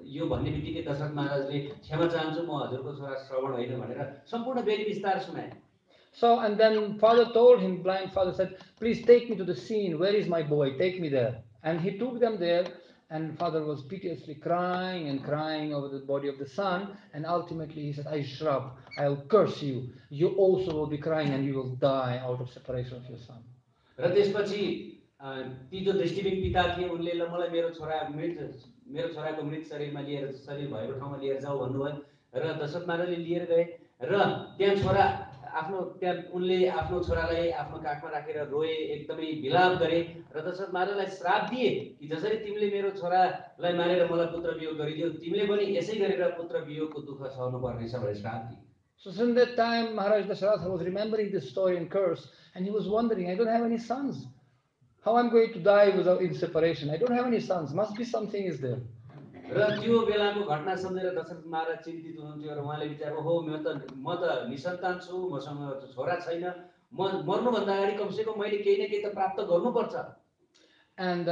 यो भन्ने बित्तिकै दशरथ महाराजले क्षमा चाहन्छु, म हजुरको छोरा श्रवण होइन भनेर सम्पूर्ण बेली विस्तार सुनाए. So, and then father told him, blind father said, please take me to the scene. Where is my boy? Take me there. And he took them there, and father was piteously crying and crying over the body of the son. And ultimately he said, I curse you. You also will be crying and you will die out of separation of your son. र त्यसपछि ती जो दृष्टिबिन पिता थिए उनले ल मलाई मेरो छोराको मृत शरीरमा लिएर शरीर भएको ठाउँमा लिएर जाऊ भन्नुभयो र दशरथ महाराजले लिएर गए र त्यहाँ उनले आफ्नो छोरालाई आफ्नो काखमा राखेर रोए, एकदमै विलाप गरे र दशरथ महाराजलाई श्राप दिए कि जसरी तिमीले मेरो छोरालाई मारेर मलाई पुत्र वियोग गरिदियो तिमीले पनि यसै गरेर पुत्र वियोगको दुःख सहनु पर्नेछ भनेर श्राप दिए। So since that time, Mahārāja Daśaratha was remembering this story and curse, and he was wondering, I don't have any sons. How I'm going to die in separation? I don't have any sons. Must be something is there. र त्यो बेलाको घटना सम्झेर दशरथ महाराज चिन्तित हुनुहुन्थ्यो र उहाँले विचार हो म त निसन्तान छु, मसँग छोरा छैन, म मर्नुभन्दा अगाडि कमसेकम मैले केही न केही त प्राप्त गर्नुपर्छ। And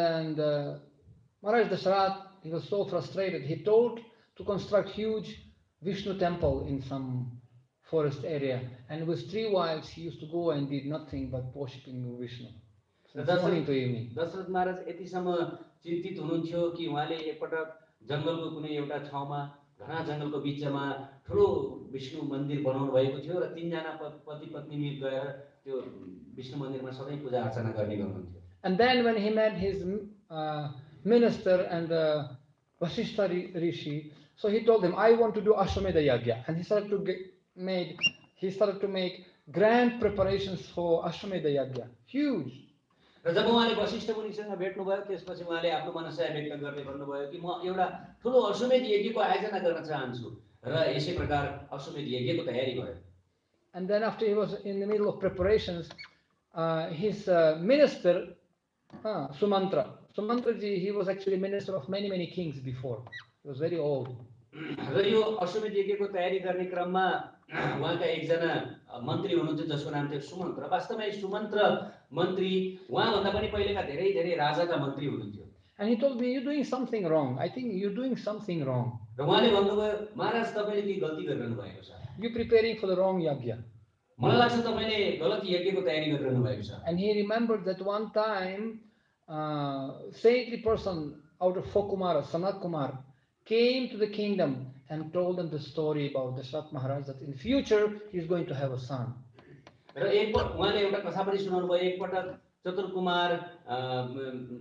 Mahārāja Daśaratha, he was so frustrated. He told to construct huge Vishnu temple in some forest area, and with 3 wives he used to go and did nothing but worshipping Vishnu. Morning to evening. Dasharath महाराज यतिसम्म चिन्तित हुनुहुन्थ्यो कि उहाँले एकपटक जंगलको कुनै एउटा ठाउँमा घना जंगलको बीचमा ठुलो विष्णु मन्दिर बनाउनु भएको थियो र 3 जना पति पत्नी मिल गएर त्यो विष्णु मन्दिरमा सधैँ पूजा अर्चना गर्ने गर्नुहुन्थ्यो। And then when he met his minister and Vasishtha Rishi, so he told him, I want to do Ashwamedha Yagya, and he started to make grand preparations for Ashwamedha Yagya, huge. र जब उहाँले वशिष्ठ मुनिसँग भेट्नुभयो त्यसपछि उहाँले आफ्नो मनसाय व्यक्त गर्दै भन्नुभयो कि म एउटा ठुलो अश्वमेध यज्ञको आयोजना गर्न चाहन्छु र यसै प्रकार अश्वमेध यज्ञको तयारी भयो। And then after he was in the middle of preparations, his minister Sumantra ji, he was actually minister of many kings before. He was very old. र यो अश्वमेध यज्ञको तयारी गर्ने क्रममा उहाँका एकजना मन्त्री हुनुहुन्थ्यो जसको नाम थियो सुमन्त्र। वास्तवमा यो सुमन्त्र मन्त्री उहाँभन्दा पनि पहिलेका धेरै राजाका मन्त्री हुनुहुन्थ्यो। And he told me, you're doing something wrong. I think you're doing something wrong. र उहाँले भन्नुभयो महाराज तपाईले के गल्ती गरिरहनु भएको छ। You're preparing for the wrong yagya. मलाई लाग्छ तपाईले गलत यज्ञको तयारी गरिरहनु भएको छ। And he remembered that one time saintly person out of 4 Kumaras, Sanat Kumar, came to the kingdom and told them the story about Daśaratha Maharaj that in future he is going to have a son. र एकपटक उहाँले एउटा कथा पनि सुनाउनु भयो। एकपटक चतुर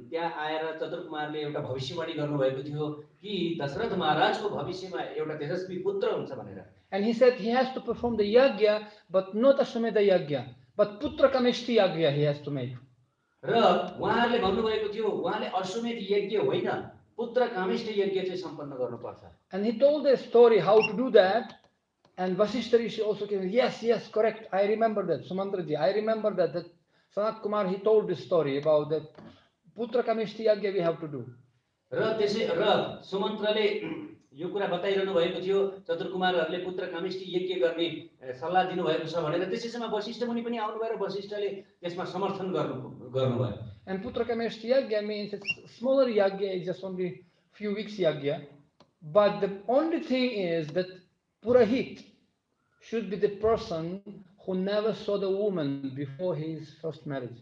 त्यहाँ आएर चतुर कुमारले एउटा भविष्यवाणी गर्नुभएको थियो कि दशरथ महाराजको भविष्यमा एउटा तेजस्वी पुत्र हुन्छ भनेर। And he said he has to perform the yagya, but not Ashwamedha yagya, but putra kamishti yagya he has to make. र उहाँहरूले भन्नुभएको थियो उहाँले अश्वमेध यज्ञ होइन पुत्र कामिष्ठ यज्ञ चाहिँ सम्पन्न गर्नुपर्छ। And he told the story how to do that, and Vasishtha Rishi also came. Yes, correct. I remember that, Sumantra ji. I remember that Sanat Kumar, he told this story about the putra kamishti yagya we have to do. र सुमन्त्रले यो कुरा बताइरहनु भएको थियो चतुर कुमारहरूले पुत्र कामिष्ठी यज्ञ गर्ने सल्लाह दिनु भएको छ भनेर। त्यसैसम्म वशिष्ठ मुनि पनि आउनु भयो र वशिष्ठले त्यसमा समर्थन गर्नुभयो। And putra kamishti yagya means it's smaller yagya, it's just only few weeks yagya, but the only thing is that Purahit should be the person who never saw the woman before his first marriage.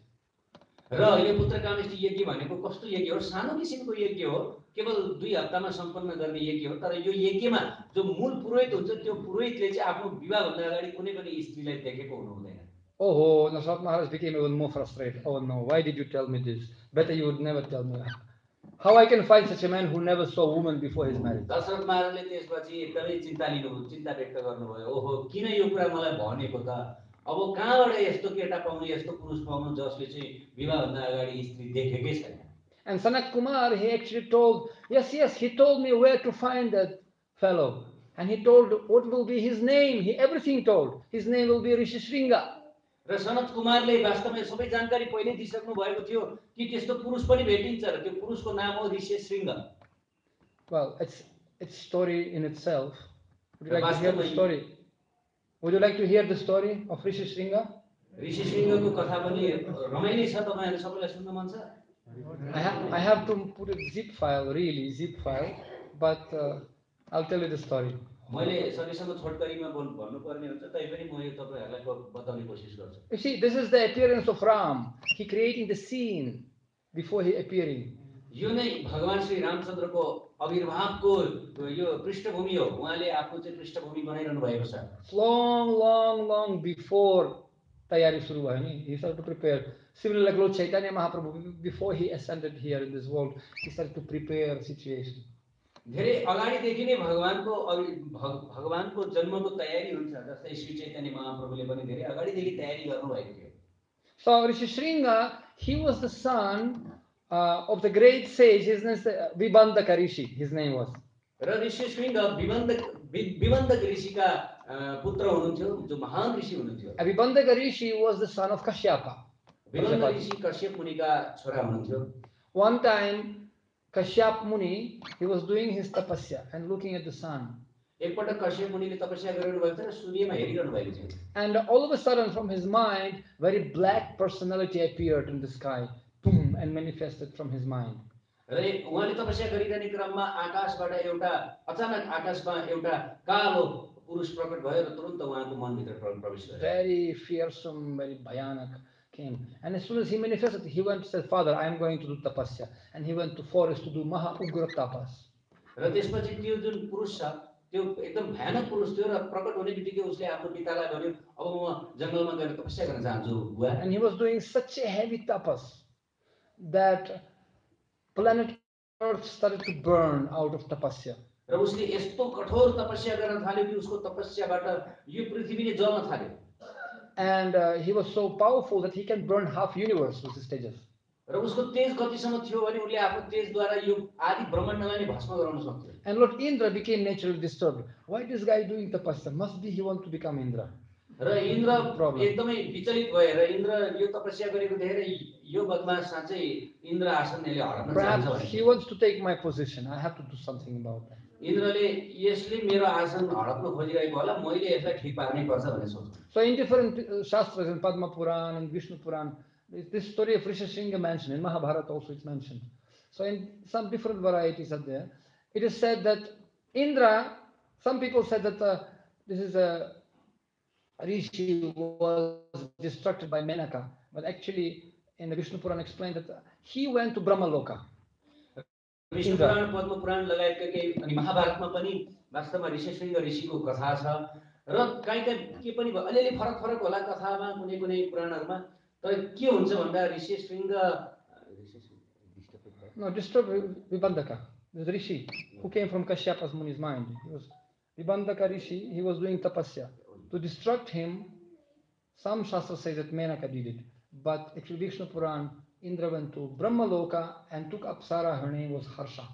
र यो पुत्र कामिष्ठी यज्ञ भनेको कस्तो यज्ञ हो? सानो किसिमको यज्ञ हो, केवल 2 हप्तामा सम्पन्न गर्ने यज्ञ हो। तर यो यज्ञमा जो मूल पुरोहित हुन्छ त्यो पुरोहितले चाहिँ आफ्नो विवाह भन्दा अगाडि कुनै पनि स्त्रीलाई देखेको हुनु हुँदैन। Oh, Daśaratha Maharaj became even more frustrated. Oh no, why did you tell me this? Better you would never tell me. How I can find such a man who never saw a woman before his marriage? Dasharath महाराजले त्यसपछि एकदमै चिन्ता व्यक्त गर्नुभयो। ओहो किन यो कुरा मलाई भनेको त? अब कहाँबाट यस्तो केटा पाउनु, यस्तो पुरुष पाउनु जसले चाहिँ विवाह भन्दा अगाडि स्त्री देखेकै छैन। And Sanat Kumar, he actually told, yes, he told me where to find that fellow. And he told what will be his name. He everything told. His name will be Rishi Shringa. र सनत कुमारले वास्तवमा सबै जानकारी पहिले दिइसक्नु भएको थियो कि त्यस्तो पुरुष पनि भेटिन्छ र त्यो पुरुषको नाम हो ऋषि श्रृंग। Well, it's story in itself. Would you like to hear the story? Would you like to hear the story of Rishi Shringa? ऋषि श्रृंगको कथा पनि रमाइलो छ, तपाईहरु सबैलाई सुन्न मन छ? I have to put a zip file, but I'll tell you the story. मैले सकेसम्म छोटकरीमा भन्नु पर्ने हुन्छ, तैपनि म यो तपाईहरुलाई बताउने कोसिस गर्छु। You see, this is the appearance of Ram. He creating the scene before he appearing. यो नै भगवान श्री रामचन्द्रको आविर्भावको यो पृष्ठभूमि हो। उहाँले आफ्नो चाहिँ पृष्ठभूमि बनाइरहनु भएको छ। Long before tayari suru bhayo ni. He started to prepare. Similarly, like Lord Chaitanya Mahaprabhu, before he ascended here in this world, he started to prepare situation. धेरै अगाडिदेखि नै भगवानको जन्मको तयारी हुन्छ जस्तै श्री चैतन्य महाप्रभुले पनि धेरै अगाडिदेखि तयारी गर्नुभएको थियो। So Rishi Shringa, he was the son of the great sage. His name is Vibandaka Rishi. His name was. र ऋषि श्रृंग विबन्धक ऋषिका पुत्र हुनुहुन्थ्यो जो महान ऋषि हुनुहुन्थ्यो। Vibandaka Rishi was the son of Kashyapa. विबन्धक ऋषि कश्यप मुनिका छोरा हुनुहुन्थ्यो। One time, Kashyap Muni, he was doing his tapasya and looking at the sun. एकपटक कश्यप मुनिले तपस्या गरिरहनु भएको थियो र सूर्यमा हेरिरहनु भएको थियो। And all of a sudden, from his mind, very black personality appeared in the sky, boom, and manifested from his mind. र उहाँले तपस्या गरिरहने क्रममा आकाशबाट एउटा अचानक आकाशमा एउटा कालो पुरुष प्रकट भयो र तुरुन्त उहाँको मनभित्र प्रवेश गर्यो। Very fearsome, very bhayanak came. And as soon as he manifested, he went and said, Father, I am going to do tapasya. And he went to forest to do maha ugra tapas. र त्यसपछि त्यो जुन पुरुष छ त्यो एकदम भयानक पुरुष थियो र प्रकट हुने बित्तिकै उसले आफ्नो पितालाई भन्यो अब म जंगलमा गएर तपस्या गर्न चाहन्छु बुवा। And he was doing such a heavy tapas that planet Earth started to burn out of tapasya. र उसले यस्तो कठोर तपस्या गर्न थाल्यो कि उसको तपस्याबाट यो पृथ्वी नै जल्न थाल्यो। And he was so powerful that he can burn half universe with his tejas. र उसको तेज गतिसम्म थियो भने उनले आफ्नो तेजद्वारा यो आदि ब्रह्माण्डलाई नै भस्म गराउन सक्थ्यो। And Lord Indra became naturally disturbed. Why this guy doing tapasya? Must be he want to become Indra. र इन्द्र एकदमै विचलित भए र इन्द्र यो तपस्या गरेको देखेर यो बदमाश साँच्चै इन्द्र आसन यसले हराउन चाहन्छ Perhaps भने he wants to take my position. I have to do something about that. इन्द्रले यसले मेरो आसन हडप्न खोजिरहेको होला मैले यसलाई ठिक पार्नै पर्छ भन्ने सोच्छ। So in different shastras, in Padma Puran and Vishnu Puran, this story of Rishi Shringa mentioned. In Mahabharata also it's mentioned. So in some different varieties are there. It is said that Indra, some people said that this is a Rishi was distracted by Menaka, but actually in the Vishnu Puran explained that he went to Brahma-loka. Vishnu पुराण पद्म पुराण लगायतका केही अनि महाभारतमा पनि वास्तवमा ऋषिशृङ्ग ऋषिको कथा छ र कहीँ के पनि अलिअलि फरक फरक होला कथामा कुनै कुनै पुराणहरूमा तर के हुन्छ भन्दा ऋषिशृङ्ग No, disturbed Vibandaka, the Rishi who came from Kashyapa's Muni's mind. He was Vibandaka Rishi, he was doing tapasya. To distract him, some shastras say that Menaka did it, but actually Vishnu Puran, Indra went to Brahma-loka and took Apsara, her name was Harsha.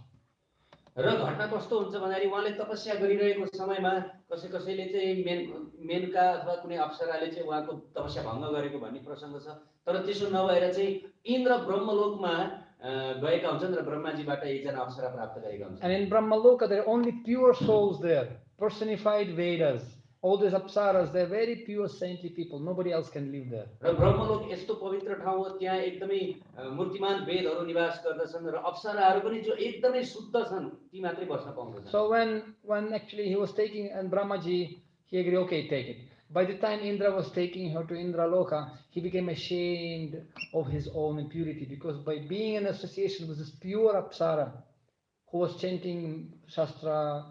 र घटना कस्तो हुन्छ भन्दाखेरि उहाँले तपस्या गरिरहेको समयमा कसैले चाहिँ मेनका अथवा कुनै अप्सराले चाहिँ उहाँको तपस्या भङ्ग गरेको भन्ने प्रसङ्ग छ तर त्यसो नभएर चाहिँ इन्द्र ब्रह्मलोकमा गएका हुन्छन् र ब्रह्माजीबाट एकजना अप्सरा प्राप्त गरेका हुन्छन्। And in Brahma-loka there are only pure souls there, personified Vedas. All these apsaras, they're very pure saintly people. Nobody else can live there. र ब्रह्मलोक यस्तो पवित्र ठाउँ हो त्यहाँ एकदमै मूर्तिमान वेदहरू निवास गर्दछन् र अप्सराहरू पनि जो एकदमै शुद्ध छन् ती मात्रै बस्न पाउँदछन्। So when actually he was taking, and Brahmaji, he agreed, okay, take it. By the time Indra was taking her to Indra-loka, he became ashamed of his own impurity, because by being in association with this pure apsara who was chanting Shastra,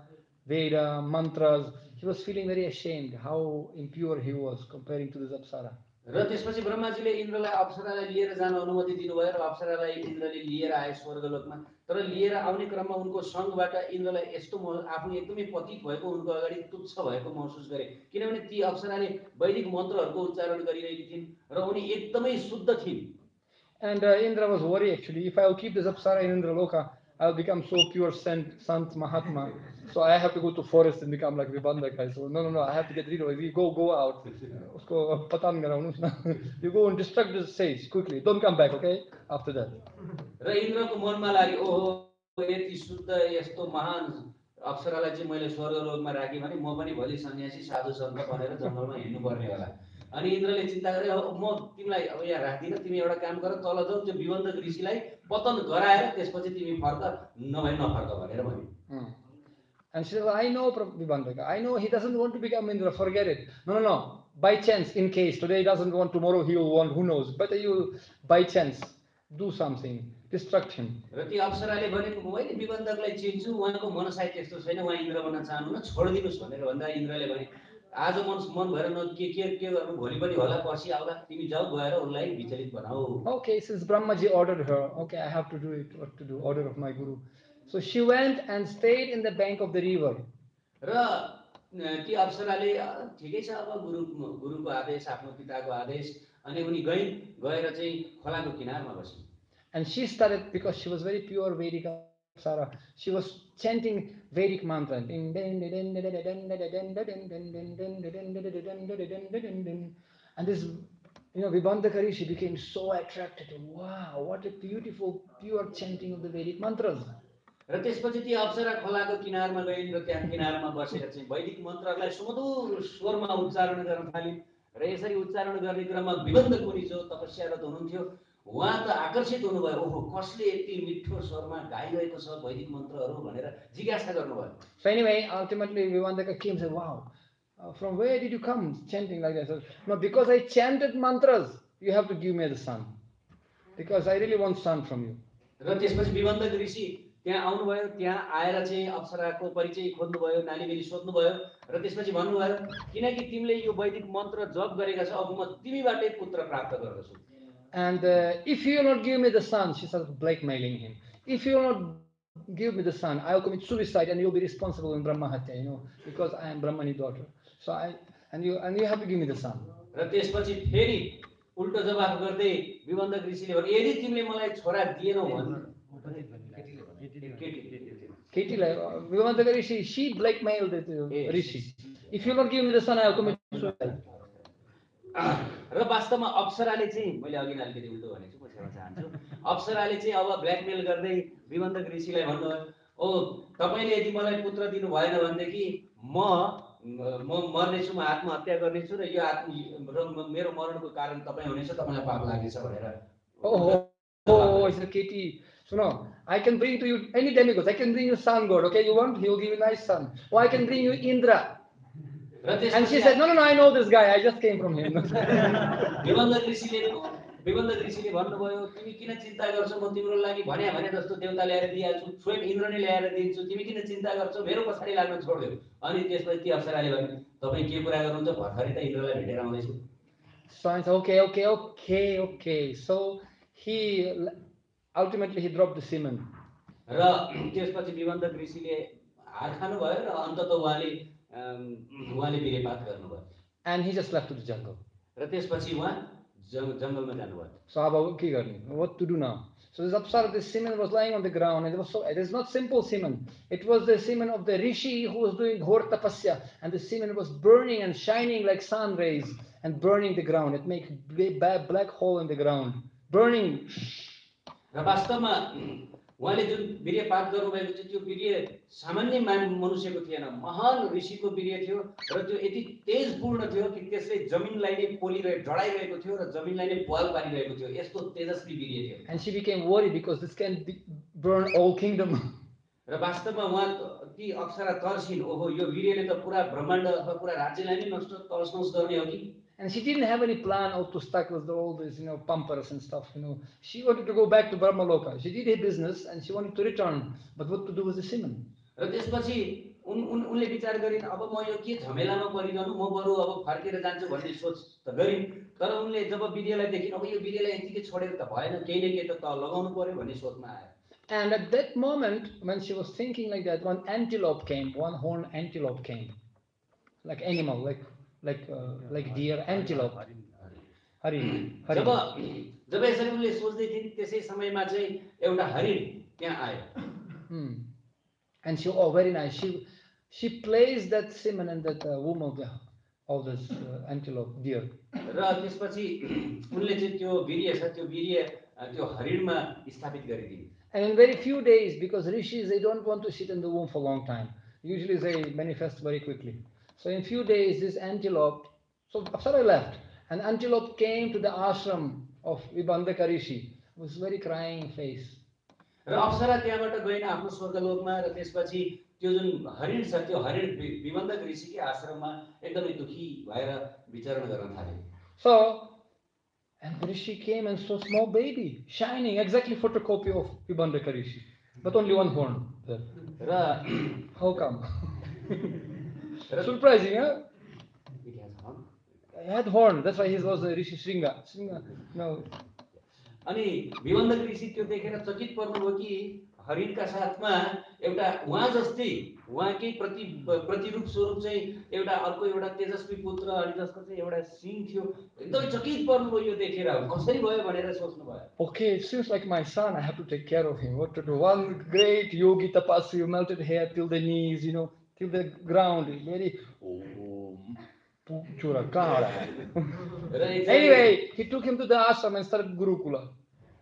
Veda, mantras, he was feeling very ashamed how impure he was comparing to this apsara. र त्यसपछि ब्रह्माजीले इन्द्रलाई अप्सरालाई लिएर जान अनुमति दिनुभयो र अप्सरालाई इन्द्रले लिएर आए स्वर्गलोकमा तर लिएर आउने क्रममा उनको सँगबाट इन्द्रलाई यस्तो आफू एकदमै पतित भएको उनको अगाडि तुच्छ भएको महसुस गरे किनभने ती अप्सराले वैदिक मन्त्रहरूको उच्चारण गरिरहेकी थिइन् र उनी एकदमै शुद्ध थिइन्। And Indra was worried actually, if I'll keep this apsara in Indra-loka, I'll become so pure Sant Mahatma. So I have to go to forest and become like Vibandaka. So no, I have to get rid of it. We go out. Usko patan garau na. You go and distract the sage quickly. Don't come back, okay? After that. र इन्द्रको मनमा लाग्यो ओहो यति शुद्ध यस्तो महान अप्सरालाई चाहिँ मैले स्वर्गलोकमा राखेँ भने म पनि भोलि सन्यासी साधु सन्त बनेर जङ्गलमा हिँड्नु पर्ने होला। अनि इन्द्रले चिन्ता गरे म तिमीलाई अब यहाँ राख्दिनँ तिमी एउटा काम गर तल जाऊ त्यो विबन्धक ऋषिलाई पतन गराएर त्यसपछि तिमी फर्क नभए नफर्क भनेर भन्यो। And she said, well, I know Vibandaka. I know he doesn't want to become Indra. Forget it. No. By chance, in case today he doesn't want, tomorrow he will want. Who knows? Better you, by chance, do something. Distract him. र ती अप्सराले भनेको मैले विबन्धकलाई चिन्छु उहाँको मनसाय त्यस्तो छैन उहाँ इन्द्र बन्न चाहनुहुन्न छोडिदिनुस् भनेर भन्दा इन्द्रले भने आज मन भएर न के गर्नु भोलि पनि होला पर्सि आउला तिमी जाऊ गएर उनलाई विचलित बनाऊ Okay, since Brahmaji ordered her, okay, I have to do it, what to do, order of my guru. So she went and stayed in the bank of the river. र ती अप्सराले ठिकै छ अब गुरुको आदेश आफ्नो पिताको आदेश अनि उनी गएर चाहिँ खोलाको किनारमा बसिन् And she started, because she was very pure Vedic Apsara, she was chanting Vedic mantra. And this, Vibandakari, she became so attracted. Wow, what a beautiful, pure chanting of the Vedic mantras. र त्यसपछि ती अप्सरा खोलाको किनारमा गइन् र त्यहाँ किनारमा बसेर चाहिँ वैदिक मन्त्रहरूलाई सुमधुर स्वरमा उच्चारण गर्न थालिन् र यसरी उच्चारण गर्ने क्रममा विबन्ध मुनि जो तपस्यारत हुनुहुन्थ्यो उहाँ त आकर्षित हुनुभयो ओहो कसले यति मिठो स्वरमा गाइरहेको छ वैदिक मन्त्रहरू भनेर जिज्ञासा गर्नुभयो So anyway, ultimately Vibandaka came and said, wow, from where did you come chanting like that? So, no, because I chanted mantras, you have to give me the son. Because I really want son from you. र त्यसपछि विबन्धक ऋषि त्यहाँ आउनुभयो त्यहाँ आएर चाहिँ अप्सराको परिचय खोज्नुभयो नानीबेली सोध्नुभयो र त्यसपछि भन्नुभयो किनकि तिमीले यो वैदिक मन्त्र जप गरेका छौ अब म तिमीबाटै पुत्र प्राप्त गर्दछु And if you will not give me the son, she started blackmailing him. If you will not give me the son, I will commit suicide and you will be responsible in Brahma-hatyā, because I am Brahmani daughter. So you have to give me the son. र त्यसपछि फेरि उल्टो जवाफ गर्दै विबन्धक ऋषिले भने यदि तिमीले मलाई छोरा दिएनौ भने Katie, Vibandaka Rishi, she blackmailed the Rishi. If you will not give me the son, I will commit suicide. र वास्तवमा अप्सराले चाहिँ मैले अघि अलिकति उल्टो भनेछु म क्षमा चाहन्छु अप्सराले चाहिँ अब ब्ल्याकमेल गर्दै विबन्धक ऋषिलाई भन्नुभयो ओ तपाईले यदि मलाई पुत्र दिनु भएन भनेदेखि म मर्नेछु म आत्महत्या गर्नेछु र यो मेरो मरणको कारण तपाई हुनेछ तपाईलाई पाप लाग्नेछ भनेर Oh, I said, Katie, so no, I can bring to you any demigods. I can bring you sun god, okay? You want? He will give you a nice son. Or I can bring you Indra. And she said, no, I know this guy. I just came from him. विबन्धक ऋषिले भन्नुभयो तिमी किन चिन्ता गर्छौ म तिम्रो लागि भने जस्तो देवता ल्याएर दिइहाल्छु स्वयं इन्द्र नै ल्याएर दिन्छु तिमी किन चिन्ता गर्छौ मेरो पछाडी लाग्न छोड्देऊ अनि त्यसपछि ती अप्सराले भने तपाई के कुरा गर्नुहुन्छ भर्खरै त इन्द्रलाई भेटेर आउँदैछु So I said, okay. So he ultimately dropped the semen. र त्यसपछि विबन्धक ऋषिले हार खानु भयो र अन्ततः उहाँले वीर्यपात गर्नुभयो And he just left to the jungle. र त्यसपछि उहाँ जंगलमा जानुभयो So how about what to do now? So this Apsara, this semen was lying on the ground, and it is not simple semen. It was the semen of the rishi who was doing ghor tapasya, and the semen was burning and shining like sun rays and burning the ground. It makes a black hole in the ground, burning. र वास्तवमा उहाँले जुन वीर्यपात गर्नुभएको थियो त्यो वीर्य सामान्य मनुष्यको थिएन महान ऋषिको वीर्य थियो र त्यो यति तेजपूर्ण थियो कि त्यसले जमिनलाई नै पोलिरहेको जडाइरहेको थियो र जमिनलाई नै पाल पारिरहेको थियो यस्तो तेजस्वी वीर्य थियो And she became worried because this can burn all kingdom. र वास्तवमा उहाँ ती अप्सरा तर्सिन् ओहो यो वीर्यले त पुरा ब्रह्माण्ड अथवा पुरा राज्यलाई नै तसनस गर्ने हो कि And she didn't have any plan of to start with all this, pamperas and stuff, She wanted to go back to Brahmaloka. She did her business and she wanted to return. But what to do with the semen? र त्यसपछि उनले विचार गरिन् अब म यो के झमेलामा परिरहनु म बरु अब फर्केर जान्छु भन्ने सोच त गरिन् तर उनले जब वीर्यलाई देखिन् अब यो वीर्यलाई यतिकै छोडेर त भएन केही न केही त लगाउनु पर्यो भन्ने सोचमा आयो And at that moment, when she was thinking like that, one antelope came, one horned antelope came, like animal, like deer, antelope. हरिण जब यसरी उनले सोच्दै थिइन् त्यसै समयमा चाहिँ एउटा हरिण त्यहाँ आयो And she, very nice. She placed that semen in that womb of this antelope, deer. र त्यसपछि उनले चाहिँ त्यो वीर्य छ त्यो वीर्य त्यो हरिणमा स्थापित गरिदिए And in very few days, because rishis, they don't want to sit in the womb for a long time. Usually they manifest very quickly. So in few days, this antelope, so Apsara left, and antelope came to the ashram of Vibandaka Rishi with very crying face. र अप्सरा त्यहाँबाट गएन आफ्नो स्वर्गलोकमा र त्यसपछि त्यो जुन हरिण छ त्यो हरिण विबन्धक ऋषिकै आश्रममा एकदमै दुखी भएर विचरण गर्न थाले So, and the rishi came and saw small baby, shining, exactly photocopy of Vibandaka Rishi, but only one horn there. र How come? Surprising, huh? had horn. That's why he was a Rishi Shringa. Shringa, no. अनि विबन्धक ऋषि त्यो देखेर चकित पर्नुभयो कि हरिणका साथमा एउटा उहाँ जस्तै उहाँकै प्रतिरूप स्वरूप चाहिँ एउटा अर्को एउटा तेजस्वी पुत्र अनि जसको चाहिँ एउटा सिङ थियो एकदमै चकित पर्नुभयो यो देखेर कसरी भयो भनेर सोच्नुभयो Okay, it seems like my son. I have to take care of him. What to do? One great yogi tapasvi, melted hair till the knees, till the ground. Very. Anyway, he took him to the ashram and started Gurukula.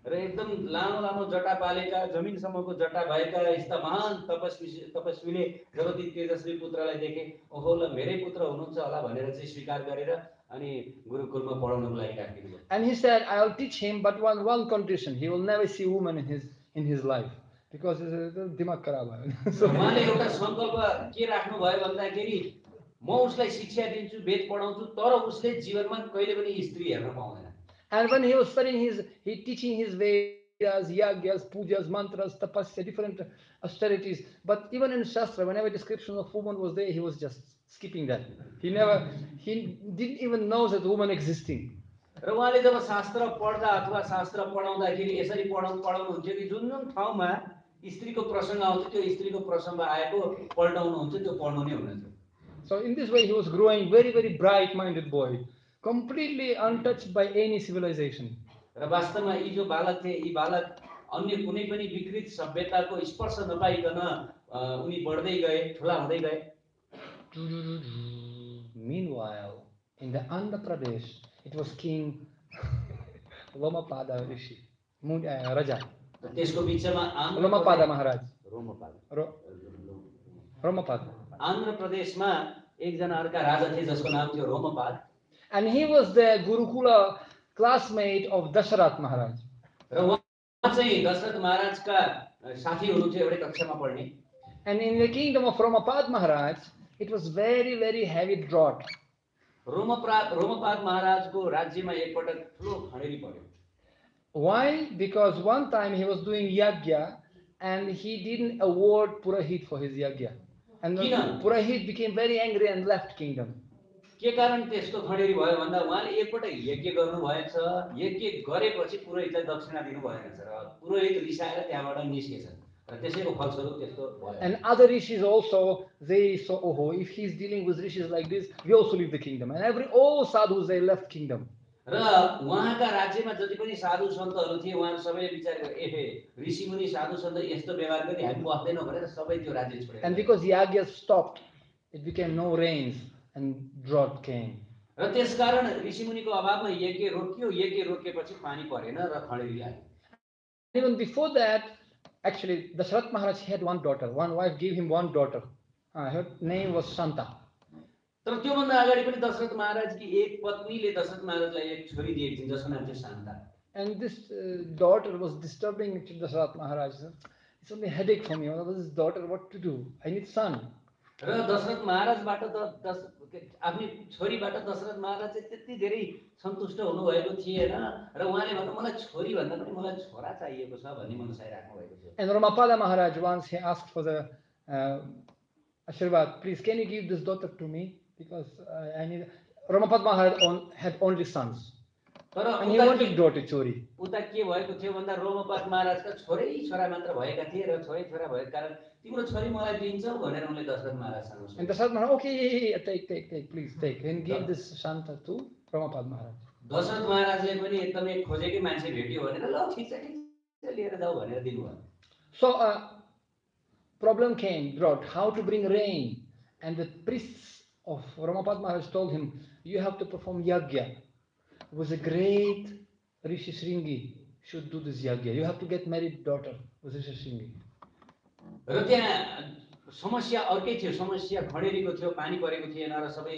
र एकदम लामो लामो जटा पालेका जमिनसम्मको जटा भएका यस्ता महान तपस्वीले जब ती तेजस्वी पुत्रलाई देखे ओहो ल मेरै पुत्र हुनुहुन्छ होला भनेर चाहिँ स्वीकार गरेर अनि गुरुकुलमा पढाउनको लागि राखिदिनु। And he said, I will teach him, but one condition: he will never see woman in his life, because dimag kharab bhayo. So उहाँले एउटा संकल्प के राख्नु भयो भन्दाखेरि म उसलाई शिक्षा दिन्छु वेद पढाउँछु तर उसले जीवनमा कहिले पनि स्त्री हेर्न पाउँदैन। And when he was studying teaching his Vedas, yagyas, pujas, mantras, tapasya, different austerities. But even in Shastra, whenever description of woman was there, he was just skipping that. He didn't even know that woman existing. र उहाँले जब शास्त्र पढ्दा अथवा शास्त्र पढाउँदाखेरि यसरी पढाउनुहुन्थ्यो कि जुन जुन ठाउँमा स्त्रीको प्रसङ्ग आउँथ्यो त्यो स्त्रीको प्रसङ्ग आएको पल्टाउनुहुन्थ्यो त्यो पढ्नु नै हुनुहुन्थ्यो। So in this way he was growing very, very bright-minded boy, completely untouched by any civilization. र वास्तवमा यी जो बालक थिए यी बालक अन्य कुनै पनि विकृत सभ्यताको स्पर्श नपाइकन उनी बढ्दै गए ठुला हुँदै गए। Meanwhile, in the Andhra Pradesh, it was King Rāmapada Rishi, Raja. त्यसको बिचमा Rāmapada Mahārāja. Rāmapada Rāmapada. Andhra प्रदेशमा एकजना अर्का राजा थिए जसको नाम थियो Rompad. And he was the Gurukula classmate of Daśaratha Maharaj. र उहाँ चाहिँ दशरथ महाराजका साथी हुनुहुन्थ्यो एउटै कक्षामा पढ्ने। And in the kingdom of Rāmapada Maharaj, it was very, very heavy drought. Rompad महाराजको राज्यमा एकपटक ठुलो खडेरी पर्यो। Why? Because one time he was doing yagya and he didn't award Purahit for his yagya. And Purahit became very angry and left kingdom. के कारण त्यसको खडेरी भयो भन्दा उहाँले एकपटक यज्ञ गर्नु भएछ यज्ञ गरेपछि पुरोहितलाई दक्षिणा दिनु भएन र पुरोहित रिसाएर त्यहाँबाट निस्केछ र त्यसैको फलस्वरूप त्यस्तो भयो। And other rishis also, they saw, oh, if he's dealing with rishis like this, we also leave the kingdom. And all sadhus, they left kingdom. र उहाँका राज्यमा जति पनि साधु सन्तहरू थिए उहाँहरू सबैले विचार गरे एहे ऋषिमुनि साधु सन्त यस्तो व्यवहार गर्ने हामी बस्दैनौँ भनेर सबै त्यो राज्य छोडे। And because yagya stopped, it became no rains and drought came. र त्यसकारण ऋषिमुनिको अभावमा यज्ञ रोकियो यज्ञ रोकेपछि पानी परेन र खडेरी आयो। Even before that, actually, Daśaratha Maharaj had one daughter. One wife gave him one daughter. Her name was Shanta. तर त्योभन्दा अगाडि पनि दशरथ महाराजकी एक पत्नीले दशरथ महाराजलाई एक छोरी दिएकी थिइन् जसको नाम थियो Shanta. And this daughter was disturbing to Daśaratha Maharaj. It's only a headache for me. This daughter, what to do? I need son. र दशरथ महाराजबाट त आफ्नी छोरीबाट दशरथ महाराज चाहिँ त्यति धेरै सन्तुष्ट हुनुभएको थिएन र उहाँले भन्नु मलाई छोरी भन्दा पनि मलाई छोरा चाहिएको छ भन्ने मनसाय राख्नु भएको थियो। And Rāmapada Maharaj once he asked for the Ashirvad, please can you give this daughter to me because I need. Rāmapada Maharaj had only sons. And he wanted daughter chori. उता के भएको थियो भन्दा रोमपाद महाराजका छोरा मात्र भएका थिए र छोरा भएको कारण तिम्रो छोरी मलाई दिन्छौ भनेर उनले दशरथ महाराजसँग सोचे। And Daśaratha Maharaj, okay, take, please take. And give this Shanta to Rāmapada Maharaj. Dasharath महाराजले पनि एकदमै खोजेकै मान्छे भेट्यो भनेर ल ठिक छ लिएर जाऊ भनेर दिनुभयो। So problem came, drought, how to bring rain. And the priests of Rāmapada Maharaj told him, you have to perform yagya. It was a great Rishi Shringi should do this yagya. You have to get married daughter with Rishi Shringi. र त्यहाँ समस्या अर्कै थियो समस्या खडेरीको थियो पानी परेको थिएन र सबै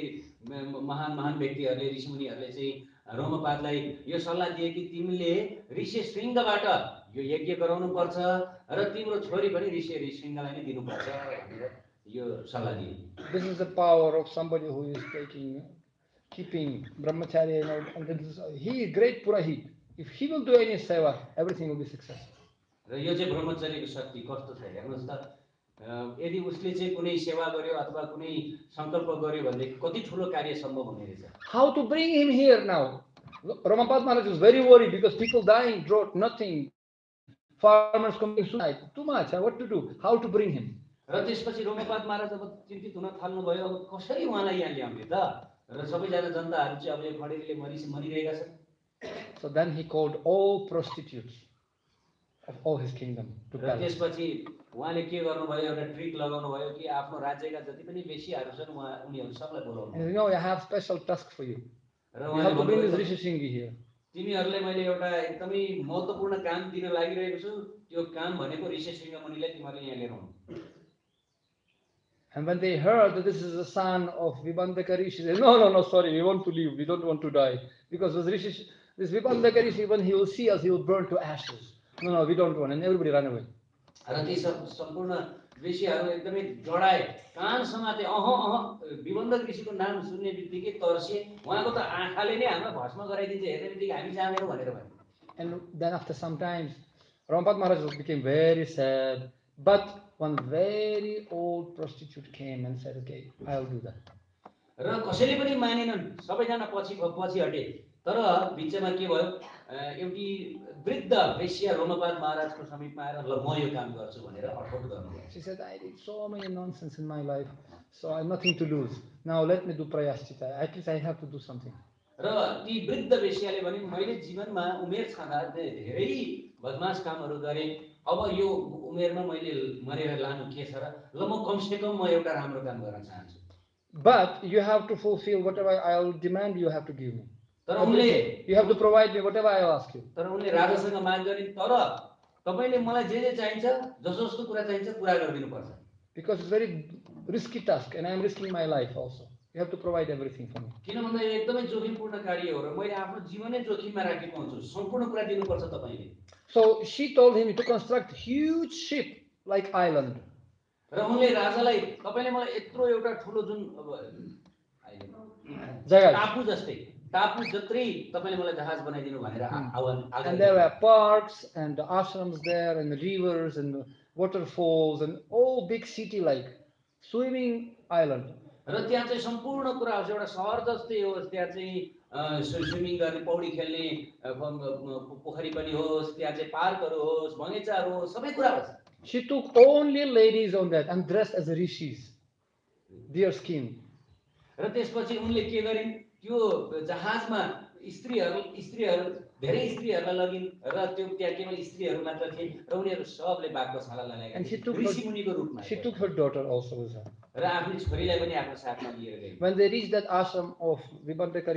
महान व्यक्तिहरूले ऋषिमुनिहरूले चाहिँ रोमपादलाई यो सल्लाह दिए कि तिमीले ऋषि श्रृङ्गबाट यो यज्ञ गराउनु पर्छ र तिम्रो छोरी पनि ऋषि श्रृङ्गलाई नै दिनुपर्छ भनेर यो सल्लाह दिए। This is the power of somebody who is keeping brahmacharya and he is great Purahit. If he will do any seva, everything will be successful. र यो चाहिँ ब्रह्मचर्यको शक्ति कस्तो छ हेर्नुस् त यदि उसले चाहिँ कुनै सेवा गर्यो अथवा कुनै संकल्प गर्यो भने कति ठुलो कार्य सम्भव हुने रहेछ। How to bring him here now? Rāmapāda Maharaj was very worried because people dying, drought, nothing. Farmers committing suicide. Too much. What to do? How to bring him? र त्यसपछि रोमपाद महाराज अब चिन्तित हुन थाल्नुभयो, अब कसरी उहाँलाई यहाँ ल्याउने त? र सबैजना जनताहरू चाहिँ अब यो खडेरीले मरिरहेका छन्। So then he called all prostitutes of all his kingdom to र palace. त्यसपछि उहाँले के गर्नुभयो, एउटा ट्रिक लगाउनु भयो कि आफ्नो राज्यका जति पनि वेश्याहरू छन् उनीहरू सबलाई बोलाउनु। And you know, I have special task for you. र You उहाँले have to bring this भन्नुभयो, Rishi Singhi here. तिमीहरूलाई मैले एउटा एकदमै महत्त्वपूर्ण काम दिन लागिरहेको छु, त्यो काम भनेको ऋषि सिंह मुनिलाई तिमीहरूले यहाँ लिएर आउनु। And when they heard that this is the son of Vibhandaka Rishi, they said, no, sorry, we want to leave. We don't want to die. Because this Vibhandaka Rishi, when he will see us, he will burn to ashes. No, we don't want. And everybody ran away. र ती सम्पूर्ण ऋषिहरू एकदमै डराए, कान समाते, विबन्धक ऋषिको नाम सुन्ने बित्तिकै तर्सिए, उहाँको त आँखाले नै हामीलाई भस्म गराइदिन्छ, हेर्ने बित्तिकै हामी जाँदैनौँ भनेर भन्यो। And then after some time, Rāmapāda Maharaj became very sad. But one very old prostitute came and said, okay, I'll do that. र कसैले पनि मानेनन्, सबैजना पछि हटे। तर बिचमा के भयो, एउटी वृद्ध वेश्या रोमपाद महाराजको समीपमा आएर ल म यो काम गर्छु भनेर अठोट गर्नुभयो। She said, I did so many nonsense in my life, so I have nothing to lose. Now let me do prayaश्चिता. At least I have to do something. र ती वृद्ध वेश्याले भने मैले जीवनमा उमेर छँदा धेरै बदमाश कामहरू गरेँ, अब यो उमेरमा मैले मरेर लानु के छ र, ल म कमसेकम म एउटा राम्रो काम गर्न चाहन्छु। But you have to fulfill whatever I'll demand, you have to give me. तर उनले You have to provide me whatever I'll ask you. तर उनले राजासँग माग गरिन्, तर तपाईले मलाई जे चाहिन्छ, जस्तो कुरा चाहिन्छ पुरा गरिदिनु पर्छ। Because it's very risky task and I'm risking my life also. You have to provide everything for me. किन भन्दा यो एकदमै जोखिमपूर्ण कार्य हो र मैले आफ्नो जीवनै जोखिममा राखेको हुन्छु, सम्पूर्ण कुरा दिनुपर्छ तपाईले। So she told him to construct huge ship like island. र उनले राजालाई तपाईले मलाई यत्रो एउटा ठुलो जुन टापु जस्तै टापु जत्रै तपाईले मलाई जहाज बनाइदिनु भनेर आग्रह। And there were parks and ashrams there and rivers and waterfalls and all big city like swimming island. र त्यहाँ चाहिँ सम्पूर्ण कुरा होस्, एउटा सहर जस्तै होस्, त्यहाँ चाहिँ स्विमिङ गर्ने, पौडी खेल्ने पोखरी पनि होस्, त्यहाँ चाहिँ पार्कहरू होस्, बगैँचाहरू होस्, सबै कुरा होस्। She took only ladies on that and dressed as rishis, deer skin. र त्यसपछि उनले के गरिन्, त्यो जहाजमा स्त्रीहरू धेरै स्त्रीहरूलाई लगिन् र त्यो त्यहाँ केवल स्त्रीहरू मात्र थिए र उनीहरू सबले बाघको छाला लगाएका थिए, ऋषि मुनिको रूपमा। She took her daughter also with her. र आफ्नो छोरीलाई पनि आफ्नो साथमा लिएर गए। When they reached that ashram of Vibhandaka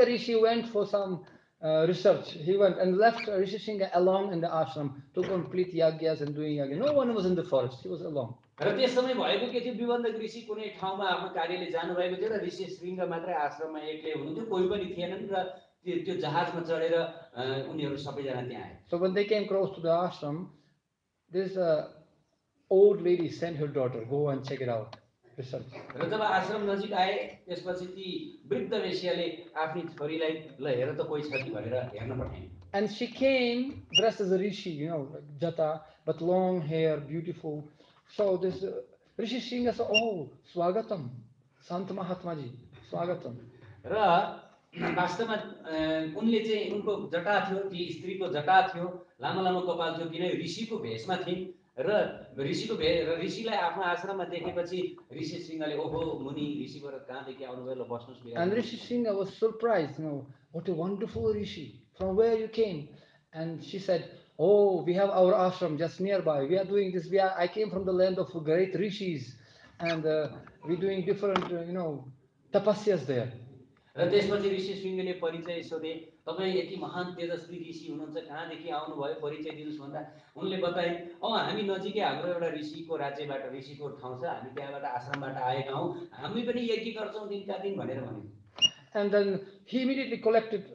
Rishi went for some research. He went and left Rishi Singha alone in the ashram to complete yagyas and doing yagya. No one was in the forest. He was alone. र त्यस समय भएको के थियो, विबन्धक ऋषि कुनै ठाउँमा आफ्नो कार्यले जानुभएको थियो र ऋषि श्रृंग मात्रै आश्रममा एक्लै हुनुहुन्थ्यो, कोही पनि थिएनन् र त्यो जहाजमा चढेर उनीहरू सबैजना त्यहाँ आए। So when they came close to the ashram, this old lady sent her daughter, go and check it out. Research. र जब आश्रम नजिक आए त्यसपछि ती वृद्ध वेश्याले आफ्नी छोरीलाई ल हेर त कोही छ कि भनेर हेर्न पठाइन्। And she came dressed as a rishi, like jata, but long hair, beautiful. So this Rishi Singha said, oh, swagatam, Sant Mahatmaji, swagatam. र वास्तवमा उनले चाहिँ उनको जटा थियो, ती स्त्रीको जटा थियो, लामो लामो कपाल थियो, किन ऋषिको भेषमा थिइन् र ऋषिलाई आफ्नो आश्रममा देखेपछि ऋषि सिंहले ओहो मुनि ऋषिबाट कहाँदेखि आउनुभयो, ल बस्नुस्। And Rishi Singha was surprised, what a wonderful rishi, from where you came. And she said, oh, we have our ashram just nearby. We are doing this. I came from the land of great rishis, and we're doing different, tapasyas there. र त्यसपछि ऋषि सिंहले परिचय सोधे, तपाईँ यति महान तेजस्वी ऋषि हुनुहुन्छ, कहाँदेखि आउनुभयो, परिचय दिनुहोस् भन्दा उनले बताए, हामी नजिकै हाम्रो एउटा ऋषिको राज्यबाट, ऋषिको ठाउँ छ, हामी त्यहाँबाट आश्रमबाट आएका हौँ, हामी पनि यज्ञ गर्छौँ दिनका दिन भनेर भन्यो। And then he immediately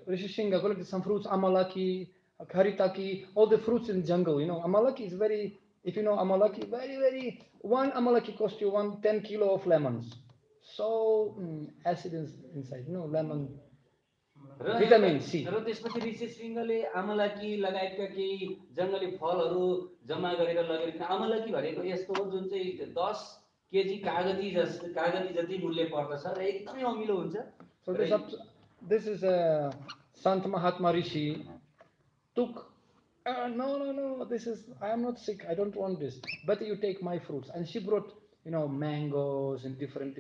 Rishi Singha collected some fruits, amalaki, haritaki, all the fruits in the jungle. Amalaki is very, if you know amalaki, very, one amalaki costs you 10 kilo of lemons. So acid is inside, lemon. vitamin C. र त्यसपछि ऋषि श्रृङ्गले आमलकी लगायतका केही जङ्गली फलहरू जम्मा गरेर लगेर आमलकी भनेको यस्तो हो जुन चाहिँ 10 केजी कागती जति मूल्य पर्दछ र एकदमै अमिलो हुन्छ। So this is Sant Mahatma Rishi took, no, this is, I am not sick, I don't want this, but you take my fruits. And she brought, mangoes and different,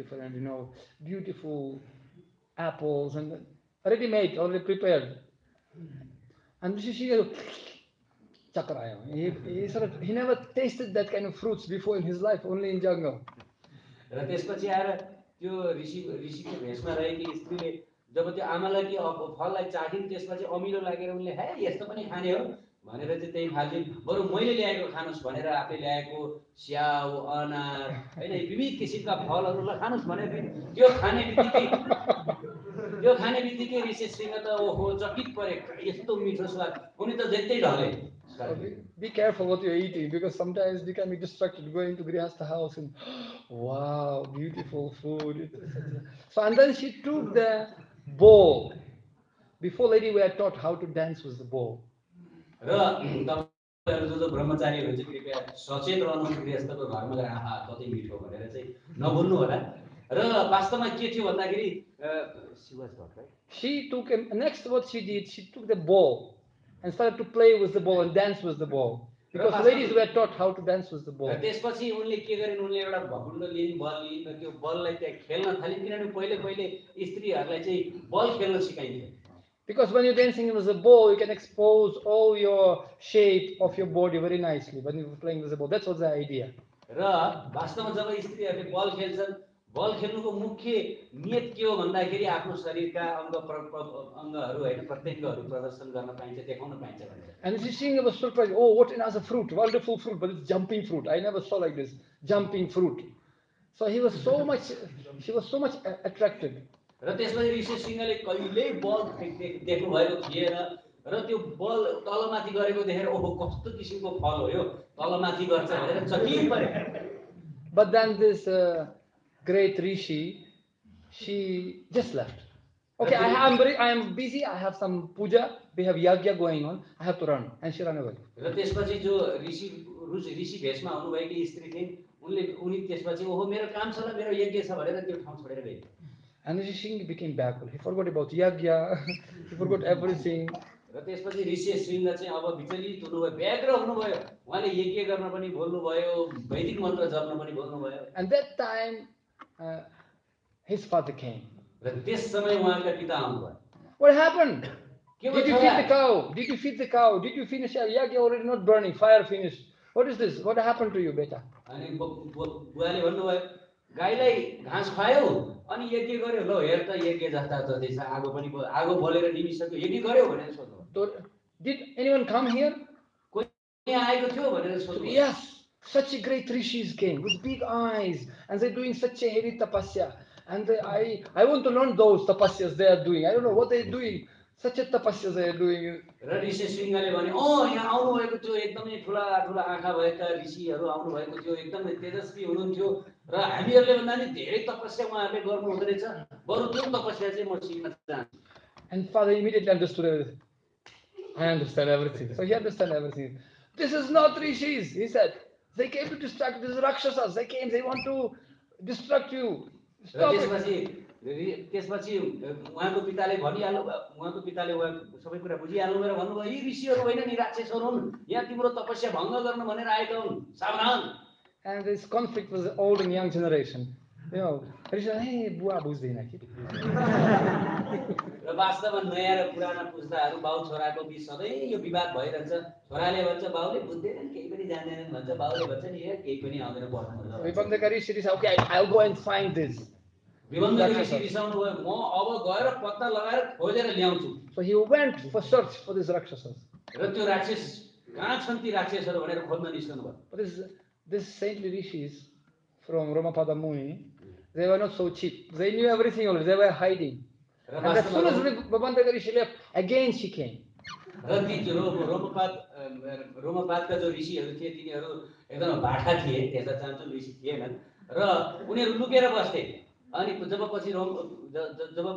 beautiful apples and already made, already prepared. And she chakraya. He never tasted that kind of fruits before in his life, only in jungle. र त्यसपछि आएर त्यो ऋषिको भेषमा रहेकी स्त्रीले जब त्यो आमलकी फललाई चाखिन् त्यसपछि अमिलो लागेर उनले हे यस्तो पनि खाने हो भनेर चाहिँ त्यही फाल्दिन्, बरु मैले ल्याएको खानुस् भनेर आफूले ल्याएको स्याउ अनार हैन विविध किसिमका फलहरू ल खानुस् भनेर त्यो खाने बित्तिकै ऋषि श्रृङ्ग त ओहो चकित परे, यस्तो मिठो स्वाद, उनी त जेत्तै ढले। Be careful what you're eating, because sometimes becoming distracted, going to Grihastha house and wow, beautiful food. So and then she took the bowl. Before lady were taught how to dance with the bowl. र तपाईहरु जो ब्रह्मचारी हुनुहुन्छ कृपया सचेत रहनु, गृहस्थको घरमा गएर आहा कति मिठो भनेर चाहिँ नभुल्नु होला। र वास्तवमा के थियो भन्दाखेरि she took next what she did, she took the bowl and started to play with the ball and dance with the ball, because ladies were taught how to dance with the ball. त्यसपछि उनले के गरिन्, उनले एउटा भकुण्डो लिइन्, बल लिइन् र त्यो बललाई त्यहाँ खेल्न थालिन्, किनभने पहिले स्त्रीहरूलाई चाहिँ बल खेल्न सिकाइन्थ्यो। Because when you're dancing with the ball, you can expose all your shape of your body very nicely when you're playing with the ball. That's what the idea. र वास्तवमा जब स्त्रीहरूले बल खेल्छन्, बल खेल्नुको मुख्य नियत के हो भन्दाखेरि आफ्नो शरीरका अङ्गहरू हैन प्रत्यङ्गहरू प्रदर्शन गर्न पाइन्छ, देखाउन पाइन्छ भनेर। And she seeing was surprised. Oh, what another fruit, wonderful fruit, but it's jumping fruit. I never saw like this, jumping fruit. So she was so much attracted. र त्यसपछि ऋषि सिंहले कहिल्यै बल देख्नु भएको थिएन र त्यो बल तलमाथि गरेको देखेर ओहो कस्तो किसिमको फल हो यो, तलमाथि गर्छ भनेर चकित परे। But then this great rishi, she just left. Okay, I am busy, I have some puja, we have yagya going on, I have to run. And she ran away. र त्यसपछि जो ऋषि भेषमा हुनुभएकी स्त्री थिइन्, उनी त्यसपछि ओहो मेरो काम छ र मेरो यज्ञ छ भनेर त्यो ठाउँ छोडेर गए। And Rishi Singh became backward. He forgot about yagya, he forgot everything. र त्यसपछि ऋषि सिंह चाहिँ अब विचलित हुनुभयो, व्याग्र हुनुभयो, उहाँले यज्ञ गर्न पनि भुल्नुभयो, वैदिक मन्त्र जप्न पनि भुल्नुभयो। And that time his father came. र त्यस समय उहाँका पिता आउनुभयो। What happened? Did you feed the cow? Did you feed the cow? Did you finish yagya? Already not burning, fire finished. What is this? What happened to you, beta? अनि बुवाले भन्नुभयो गाईलाई घाँस खुवायौ अनि यज्ञ गर्यो, ल हेर त यज्ञ जस्ता जति छ, आगो बलेर निमिसक्यो, यज्ञ गर्यो भनेर सोध्नुभयो। Did anyone come here? कोही आएको थियो भनेर सोध्नुभयो। Yes, such a great rishis came with big eyes and they're doing such a heavy tapasya. And I want to learn those tapasyas they are doing. I don't know what they're doing. Such a tapasya they are doing. र ऋषि सिंहले भने यहाँ आउनु भएको थियो, एकदमै ठुला आँखा भएका ऋषिहरू आउनु भएको थियो, एकदमै तेजस्वी हुनुहुन्थ्यो र हामीहरूले भन्दा नि धेरै तपस्या उहाँहरूले गर्नु हुँदो रहेछ, बरु त्यो तपस्या चाहिँ म सिक्न चाहन्छु। And father immediately understood everything. I understand everything. So he understood everything. This is not rishis, he said. They came to distract, these rakshasas. They came, they want to distract you. Stop it. त्यसपछि उहाँको पिताले सबै कुरा बुझिहाल्नु र भन्नुभयो यी ऋषिहरू होइन नि, राक्षसहरू हुन्, यहाँ तिम्रो तपस्या भङ्ग गर्न भनेर आएका हुन्, सावधान। And this conflict was the old and young generation. Rishi said, hey, बुवा बुझ्दैन कि। र वास्तवमा नयाँ र पुराना पुस्ताहरू बाउ छोराको बीच सधैँ यो विवाद भइरहन्छ। छोराले भन्छ बाउले बुझ्दैनन्, केही पनि जान्दैनन् भन्छ, बाउले भन्छ नि केही पनि आउँदैन पढ्नु। Vibhandaka Rishi said, okay, I'll go and find this. विबन्धक ऋषि रिसाउनु भयो, म अब गएर पत्ता लगाएर खोजेर ल्याउँछु। So he went for search for these rakshasas. र त्यो राक्षस कहाँ छन् ती राक्षसहरू भनेर खोज्न निस्कनु भयो। But this saintly rishis from Ramapada Muni, they were not so cheap. They knew everything already. They were hiding. And as soon as Vibhandaka Rishi left, again she came. र ती रोमपातका जो ऋषिहरू थिए तिनीहरू एकदम भाटा थिए, त्यसलाई चाहन्छु ऋषि थिएनन् र उनीहरू लुकेर बस्थे। अनि जब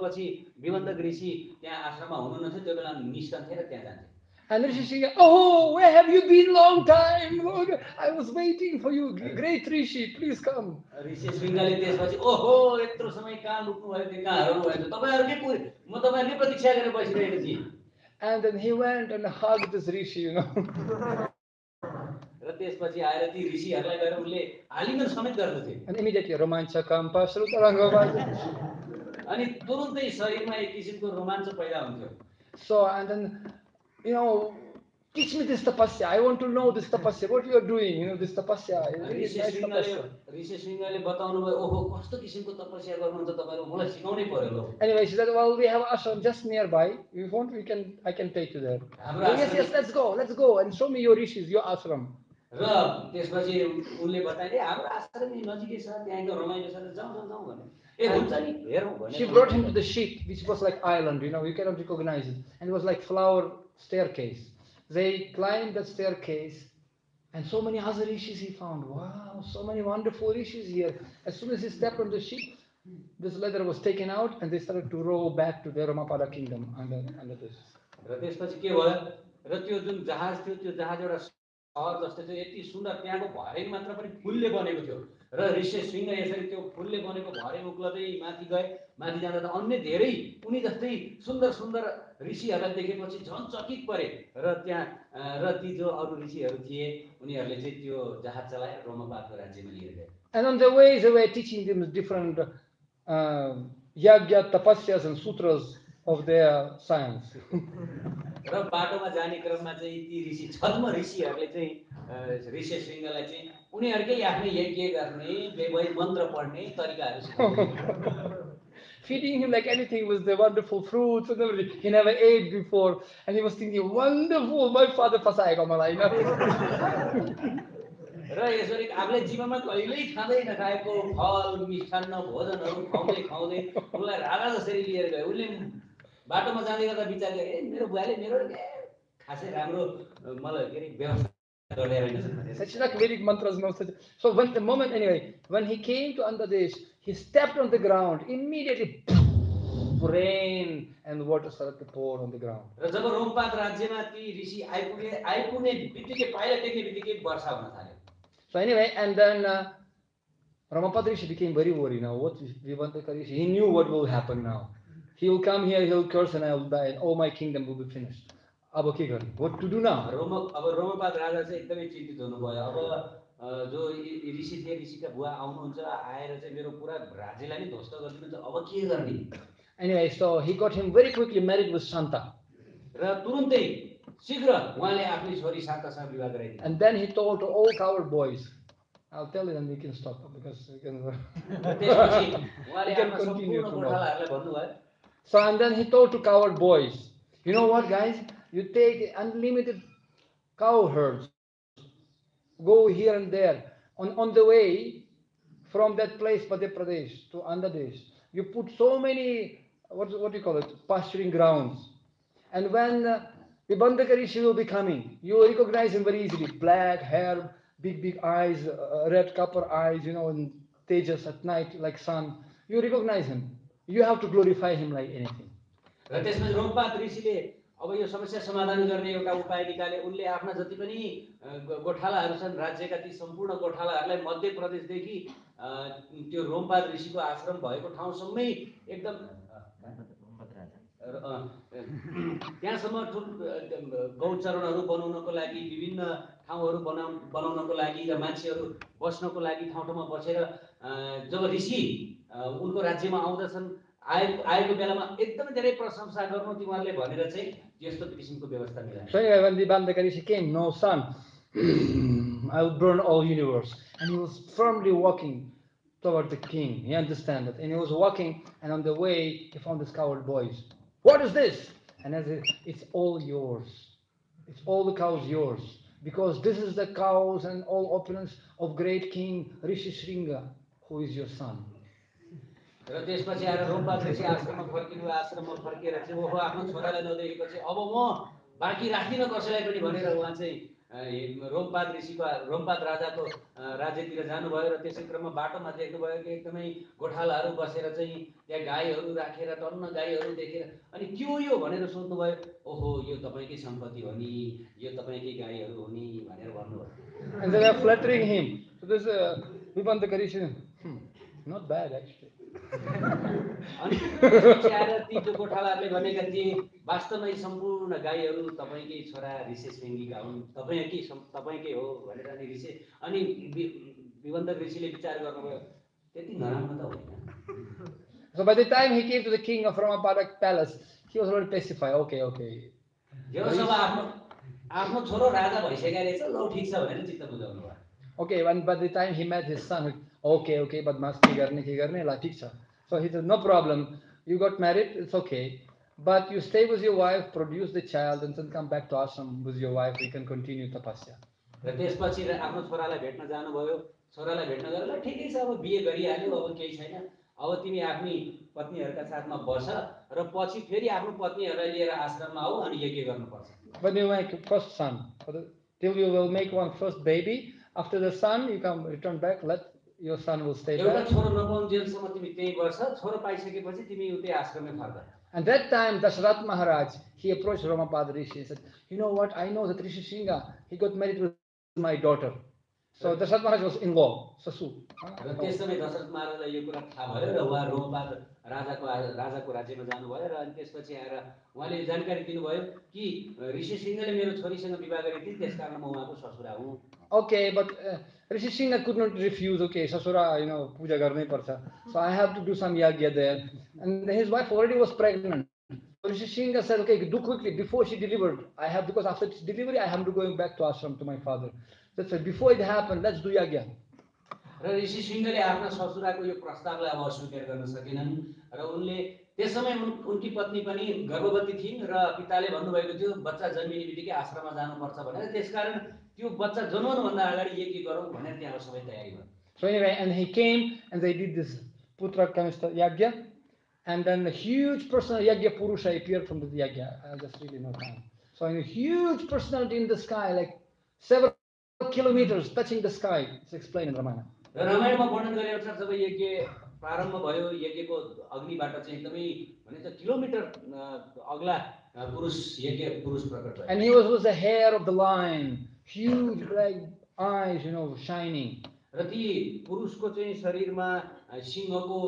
पछि विबन्धक ऋषि त्यहाँ आश्रममा हुनुहुन्थ्यो त्यो बेला निस्कन्थे र त्यहाँ जान्थे। And Rishi Shringa, oh, where have you been? Long time. Lord, I was waiting for you. Great Rishi, please come. ऋषि श्रृङ्गले त्यसपछि ओहो यत्रो समय कहाँ लुक्नु भयो त्यो कहाँ हराउनु भयो तपाईहरुकै म तपाईहरुकै प्रतीक्षा गरेर बसिरहेको थिएँ। And then he went and hugged this Rishi, र त्यसपछि आएर ती ऋषिहरुलाई गएर उनले आलिङ्गन समेत गर्दथे। And immediately romanchakam pasrutarangavāja. अनि तुरुन्तै शरीरमा एक किसिमको रोमाञ्च पैदा हुन्थ्यो। So, and then, teach me this tapasya. I want to know this tapasya. What you are doing, this tapasya. ऋषि श्रृङ्गले बताउनु भयो ओहो कस्तो किसिमको तपस्या गर्नुहुन्छ तपाईहरु मलाई सिकाउनै पर्यो ल। Anyway, she said, well, we have ashram just nearby. If you want, I can take you there. Yes, let's go and show me your rishis, your ashram. र त्यसपछि उनले बताए हाम्रो आश्रम नजिकै छ त्यहाँको रमाइलो छ जाउँ भने ए हुन्छ नि हेरौँ भने She brought him to the sheet, which was like island, you cannot recognize it, and it was like flower staircase. They climbed that staircase, and so many other rishis he found. Wow, so many wonderful rishis here. As soon as he stepped on the sheet, this leather was taken out, and they started to row back to their Ramapada kingdom under this. र त्यसपछि के भयो र त्यो जुन जहाज थियो त्यो जहाज एउटा सहर जस्तो थियो यति सुन्दर त्यहाँको भर्‍याङ मात्र पनि फुलले बनेको थियो र ऋषि श्रृङ्ग यसरी त्यो फुलले बनेको भर्‍याङ उक्लदै माथि गए। माथि जाँदा त अन्य धेरै उनी जस्तै सुन्दर सुन्दर ऋषिहरूलाई देखेपछि झन् चकित परे र ती जो अरू ऋषिहरू थिए उनीहरूले चाहिँ त्यो जहाज चलाएर रोमपादको राज्यमा लिएर गए। And on the way they were teaching them different yagya, tapasyas and sutras of their science. र बाटोमा जाने क्रममा चाहिँ ती ऋषि छद्म ऋषिहरूले चाहिँ ऋषि श्रृङ्गलाई चाहिँ उनीहरुकै आफ्नै यज्ञ गर्ने वैदिक मन्त्र पढ्ने तरिकाहरू सिकाउँथे। Feeding him like anything with the wonderful fruits and everything. He never ate before, and he was thinking, wonderful, my father fasayeko malai. र यसरी आफूले जीवनमा कहिल्यै खाँदै नखाएको फल मिष्ठान्न भोजनहरू खुवाउँदै उनलाई राजा जसरी लिएर गए। उनले बाटोमा जाँदै गर्दा विचार गरे मेरो बुवाले मेरो खासै राम्रो मलाई के रे व्यवस्था गर्ने रहेछ। Such like Vedic mantras, no such. So when he came to Andhra, he stepped on the ground. Immediately, rain and water started to pour on the ground. र जब रोमपाद राज्यमा ती ऋषि आइपुग्ने बित्तिकै पाइला टेक्ने बित्तिकै वर्षा हुन थाल्यो। So anyway, and then Rāmapāda Rishi became very worried now. What Vivantaka Rishi? He knew what will happen now. He will come here, he will curse, and I will die, and all my kingdom will be finished. What to do now? अब रोमपाद राजा चाहिँ एकदमै चिन्तित हुनुभयो। अब जो ऋषि थिए ऋषिका बुवा आउनुहुन्छ आएर चाहिँ मेरो पुरा राज्यलाई नै ध्वस्त गरिदिनुहुन्छ अब के गर्ने? Anyway, so he got him very quickly married with Shanta. र तुरुन्तै शीघ्र उहाँले आफ्नै छोरी शान्तासँग विवाह गराइदिए। And then he told to all coward boys, I'll tell you then we can stop because we can continue tomorrow. So and then he told to coward boys, you know what guys, you take unlimited cow herds, go here and there. On the way from that place Madhya Pradesh to Andhra Pradesh, you put so many what do you call it, pasturing grounds, and when Vibandaka Rishi will be coming, you will recognize him very easily. Black hair, big eyes, red copper eyes, and tejas at night like sun. You recognize him. You have to glorify him like anything. र त्यसमा रोमपाद ऋषिले अब यो समस्या समाधान गर्ने एउटा उपाय निकाले। उनले आफ्ना जति पनि गोठालाहरू छन् राज्यका ती सम्पूर्ण गोठालाहरूलाई मध्य प्रदेशदेखि त्यो रोमपाद ऋषिको आश्रम भएको ठाउँसम्मै एकदम त्यहाँसम्म गौचरणहरू बनाउनको लागि विभिन्न ठाउँहरू बनाउनको लागि र मान्छेहरू बस्नको लागि ठाउँमा बसेर जब ऋषि उनको राज्यमा आउँदछन् आएको बेलामा एकदमै धेरै प्रशंसा गर्नु तिमीहरूले भनेर चाहिँ यस्तो किसिमको व्यवस्था मिलाए। So anyway, when the Vibandaka Rishi came, no son, I will burn all universe. And he was firmly walking toward the king. He understood it. And he was walking, and on the way, he found these coward boys. What is this? And I said, it's all yours. It's all the cows yours. Because this is the cows and all opulence of great king Rishi Shringa, who is your son. र त्यसपछि आएर रोमपाद ऋषि आश्रममा फर्किनु आश्रममा फर्केर चाहिँ ओहो आफ्नो छोरालाई नदेखेपछि अब म बाँकी राख्दिन कसैलाई पनि भनेर उहाँ चाहिँ रोमपाद राजाको राज्यतिर जानुभयो र त्यसै क्रममा बाटोमा देख्नुभयो कि एकदमै गोठालाहरू बसेर चाहिँ त्यहाँ गाईहरू राखेर टन्न गाईहरू देखेर अनि के हो यो भनेर सोध्नुभयो। ओहो यो तपाईँकै सम्पत्ति हो नि, यो तपाईँकै गाईहरू हो नि भनेर भन्नुभयो। And they were flattering him. So this Vibandaka Rishi, not bad actually. अनि त्यसपछि आएर ती जो गोठालाहरूले भनेका थिए वास्तवमै सम्पूर्ण गाईहरू तपाईँकै छोरा ऋषिशृङ्गीका हुन्, तपाईँकै हो भनेर अनि अनि विबन्धक ऋषिले विचार गर्नुभयो त्यति नराम्रो त होइन। So by the time he came to the king of Rāmapada palace, he was already pacified. Okay. जब आफ्नो छोरो राजा भइसकेको रहेछ, ल ठिक छ भनेर चित्त बुझाउनु भयो। Okay, and by the time he met his son, okay, but must ke garne la thik cha. So he said, no problem, you got married, it's okay, but you stay with your wife, produce the child, and then come back to ashram with your wife, you can continue tapasya. र त्यसपछि आफ्नो छोरालाई भेट्न जानुभयो, छोरालाई भेट्न गएर ल ठिकै छ अब बिहे गरिहाल्यो, अब केही छैन, अब तिमी आफ्नी पत्नीहरूका साथमा बस र पछि फेरि आफ्नो पत्नीहरूलाई लिएर आश्रममा आऊ अनि यज्ञ गर्नुपर्छ। When you make first son, till you will make one first baby, after the son you come return back, let your son will stay एउटा back. छोरो नपाउन्जेलसम्म तिमी त्यही वर्ष, छोरो पाइसकेपछि तिमी उतै आश्रममै फर्क। And that time Daśaratha Maharaj, he approached Rāmapada Rishi and said, you know what, I know that Rishi Sringa, he got married with my daughter. So Daśaratha Maharaj was in-law, sasu. र त्यस समय दशरथ महाराजलाई यो कुरा थाहा भयो र उहाँ रोमपाद राजाको राज्यमा जानुभयो र अनि त्यसपछि आएर उहाँले जानकारी दिनुभयो कि ऋषि सिंहले मेरो छोरीसँग विवाह गरेकी थिइन्, त्यसकारण म उहाँको ससुरा हुँ। Okay, but Rishi Sringa could not refuse, okay, sasura, puja garnai parcha. So I have to do some yagya there. And his wife already was pregnant. So Rishi Sringa said, okay, do quickly, before she delivered, because after delivery, I have to go back to ashram to my father. That's why before it happened, let's do yagya. र ऋषि सिंहले आफ्ना ससुराको यो प्रस्तावलाई अब अस्वीकार गर्न सकेनन् र उनले त्यस समय उनकी पत्नी पनि गर्भवती थिइन् र पिताले भन्नुभएको थियो बच्चा जन्मिने बित्तिकै आश्रममा जानुपर्छ भनेर, त्यसकारण त्यो बच्चा जन्मनुभन्दा अगाडि यज्ञ गरौँ भनेर त्यहाँ सबै तयारी भयो। So anyway, and he came and they did this putratvaṁ yagya, and then a huge personal yagya purusha appeared from the yagya. I just really no time. So a huge personality in the sky, like several kilometers touching the sky. It's explained in Ramayana. र रामायणमा वर्णन गरे अनुसार जब यज्ञ प्रारम्भ भयो, यज्ञको अग्निबाट चाहिँ एकदमै भने त किलोमिटर अग्ला यज्ञ पुरुष प्रकट भयो। And he was with the hair of the lion, huge black eyes, shining. र ती पुरुषको चाहिँ शरीरमा सिंहको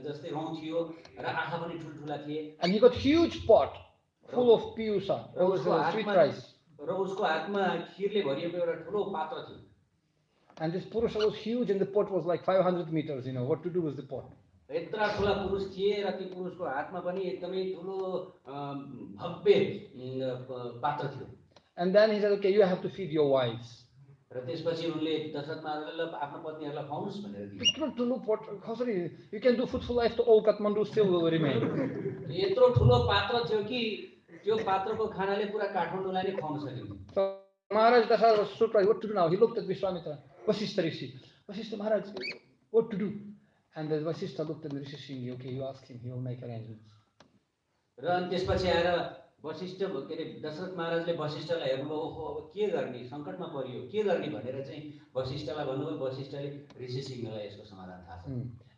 जस्तै रौँ थियो र आँखा पनि ठुल्ठुला थिए। And he got huge pot full of piyusa, sweet rice. र उसको हातमा खिरले भरिएको एउटा ठुलो पात्र थियो। And this purusha was huge and the pot was like 500 meters, what to do with the pot. यत्रा ठुला पुरुष थिए र ती पुरुषको हातमा पनि एकदमै ठुलो भव्य पात्र थियो। And then he said, okay, you have to feed your wives. र त्यसपछि उनले दशरथ महाराजले आफ्नो पत्नीहरूलाई खुवाउनुस् भनेर दिए। ठुलो pot, sorry, you can do food for life to all Kathmandu still will remain. यत्रो ठुलो पात्र थियो कि त्यो पात्रको खानाले पुरा काठमाडौँलाई नै खुवाउन सकिन्छ। So Mahārāja Daśaratha was surprised, what to do now? He looked at Vishwamitra, Vasishtha Rishi. Vasishtha Maharaj, what to do? And the Vasishtha looked at Rishi Sringi, okay, you ask him, he will make arrangements. र अनि त्यसपछि आएर वशिष्ठ के अरे दशरथ महाराजले वशिष्ठलाई हेर्नुभयो, ओहो अब के गर्ने, सङ्कटमा परियो, के गर्ने भनेर चाहिँ वशिष्ठलाई भन्नुभयो। वशिष्ठले ऋषि सिंहलाई यसको समाधान थाहा छ।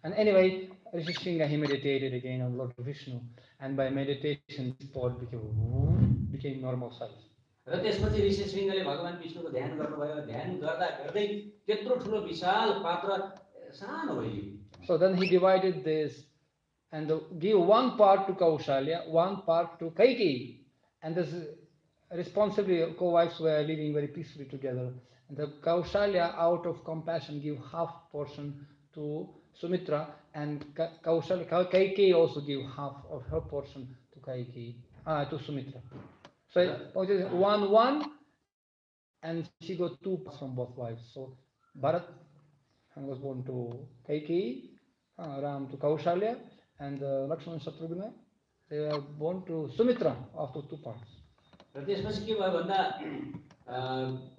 And anyway, Rishi Sringa, he meditated again on Lord Vishnu, and by meditation, this pot became normal size. र त्यसपछि ऋषि सिंहले भगवान विष्णुको ध्यान गर्नुभयो। ध्यान गर्दा गर्दै त्यत्रो ठुलो विशाल पात्र सानो भइयो। So then he divided this and gave one part to Kaushalya, one part to Kaikeyi. And this responsibly co-wives were living very peacefully together. And the Kaushalya, out of compassion, gave half portion to Sumitra, and Kaikeyi also gave half of her portion to to Sumitra. So 1-1, and she got 2 from both wives. So Bharata was born to Kaikeyi, Ram to Kaushalya, and Lakṣmaṇa and Śatrughna, they were born to Sumitra after 2 parts. र त्यसपछि के भयो भन्दा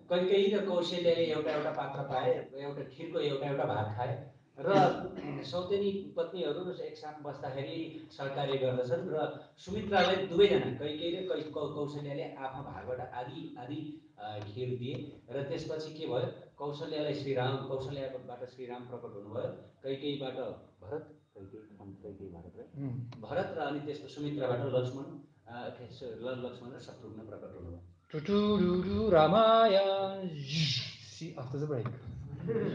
कैकेयी र कौशल्यले एउटा एउटा पात्र पाए, एउटा खिरको एउटा भाग खाए र सौतेनी पत्नीहरू एक साथ बस्दाखेरि सरकारी गर्दछन् र सुमित्राले दुवैजना कैकेयी र कौशल्याले आफ्नो भागबाट आदि आदि खिर दिए र त्यसपछि के भयो कौशल्यालाई कौशल्याबाट श्रीराम प्रकट हुनुभयो कैकेयीबाट भरत भरत र अनि त्यसको सुमित्राबाट लक्ष्मण र शत्रुघ्न प्रकट हुनुभयो Ramaya. See, after the break.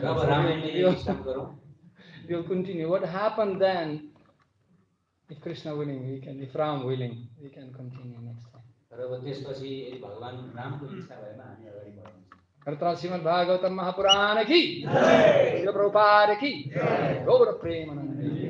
अब रामायणले स्टार्ट गरौँ We'll continue. What happened then? If Krishna willing, we can. If Ram willing, we can continue next time. र त्यसपछि यदि भगवान रामको इच्छा भएमा हामी अगाडि बढ्छौँ Srimad Bhagavatam Mahapurana ki, Jai Prabhupada ki, Gaura Premanande.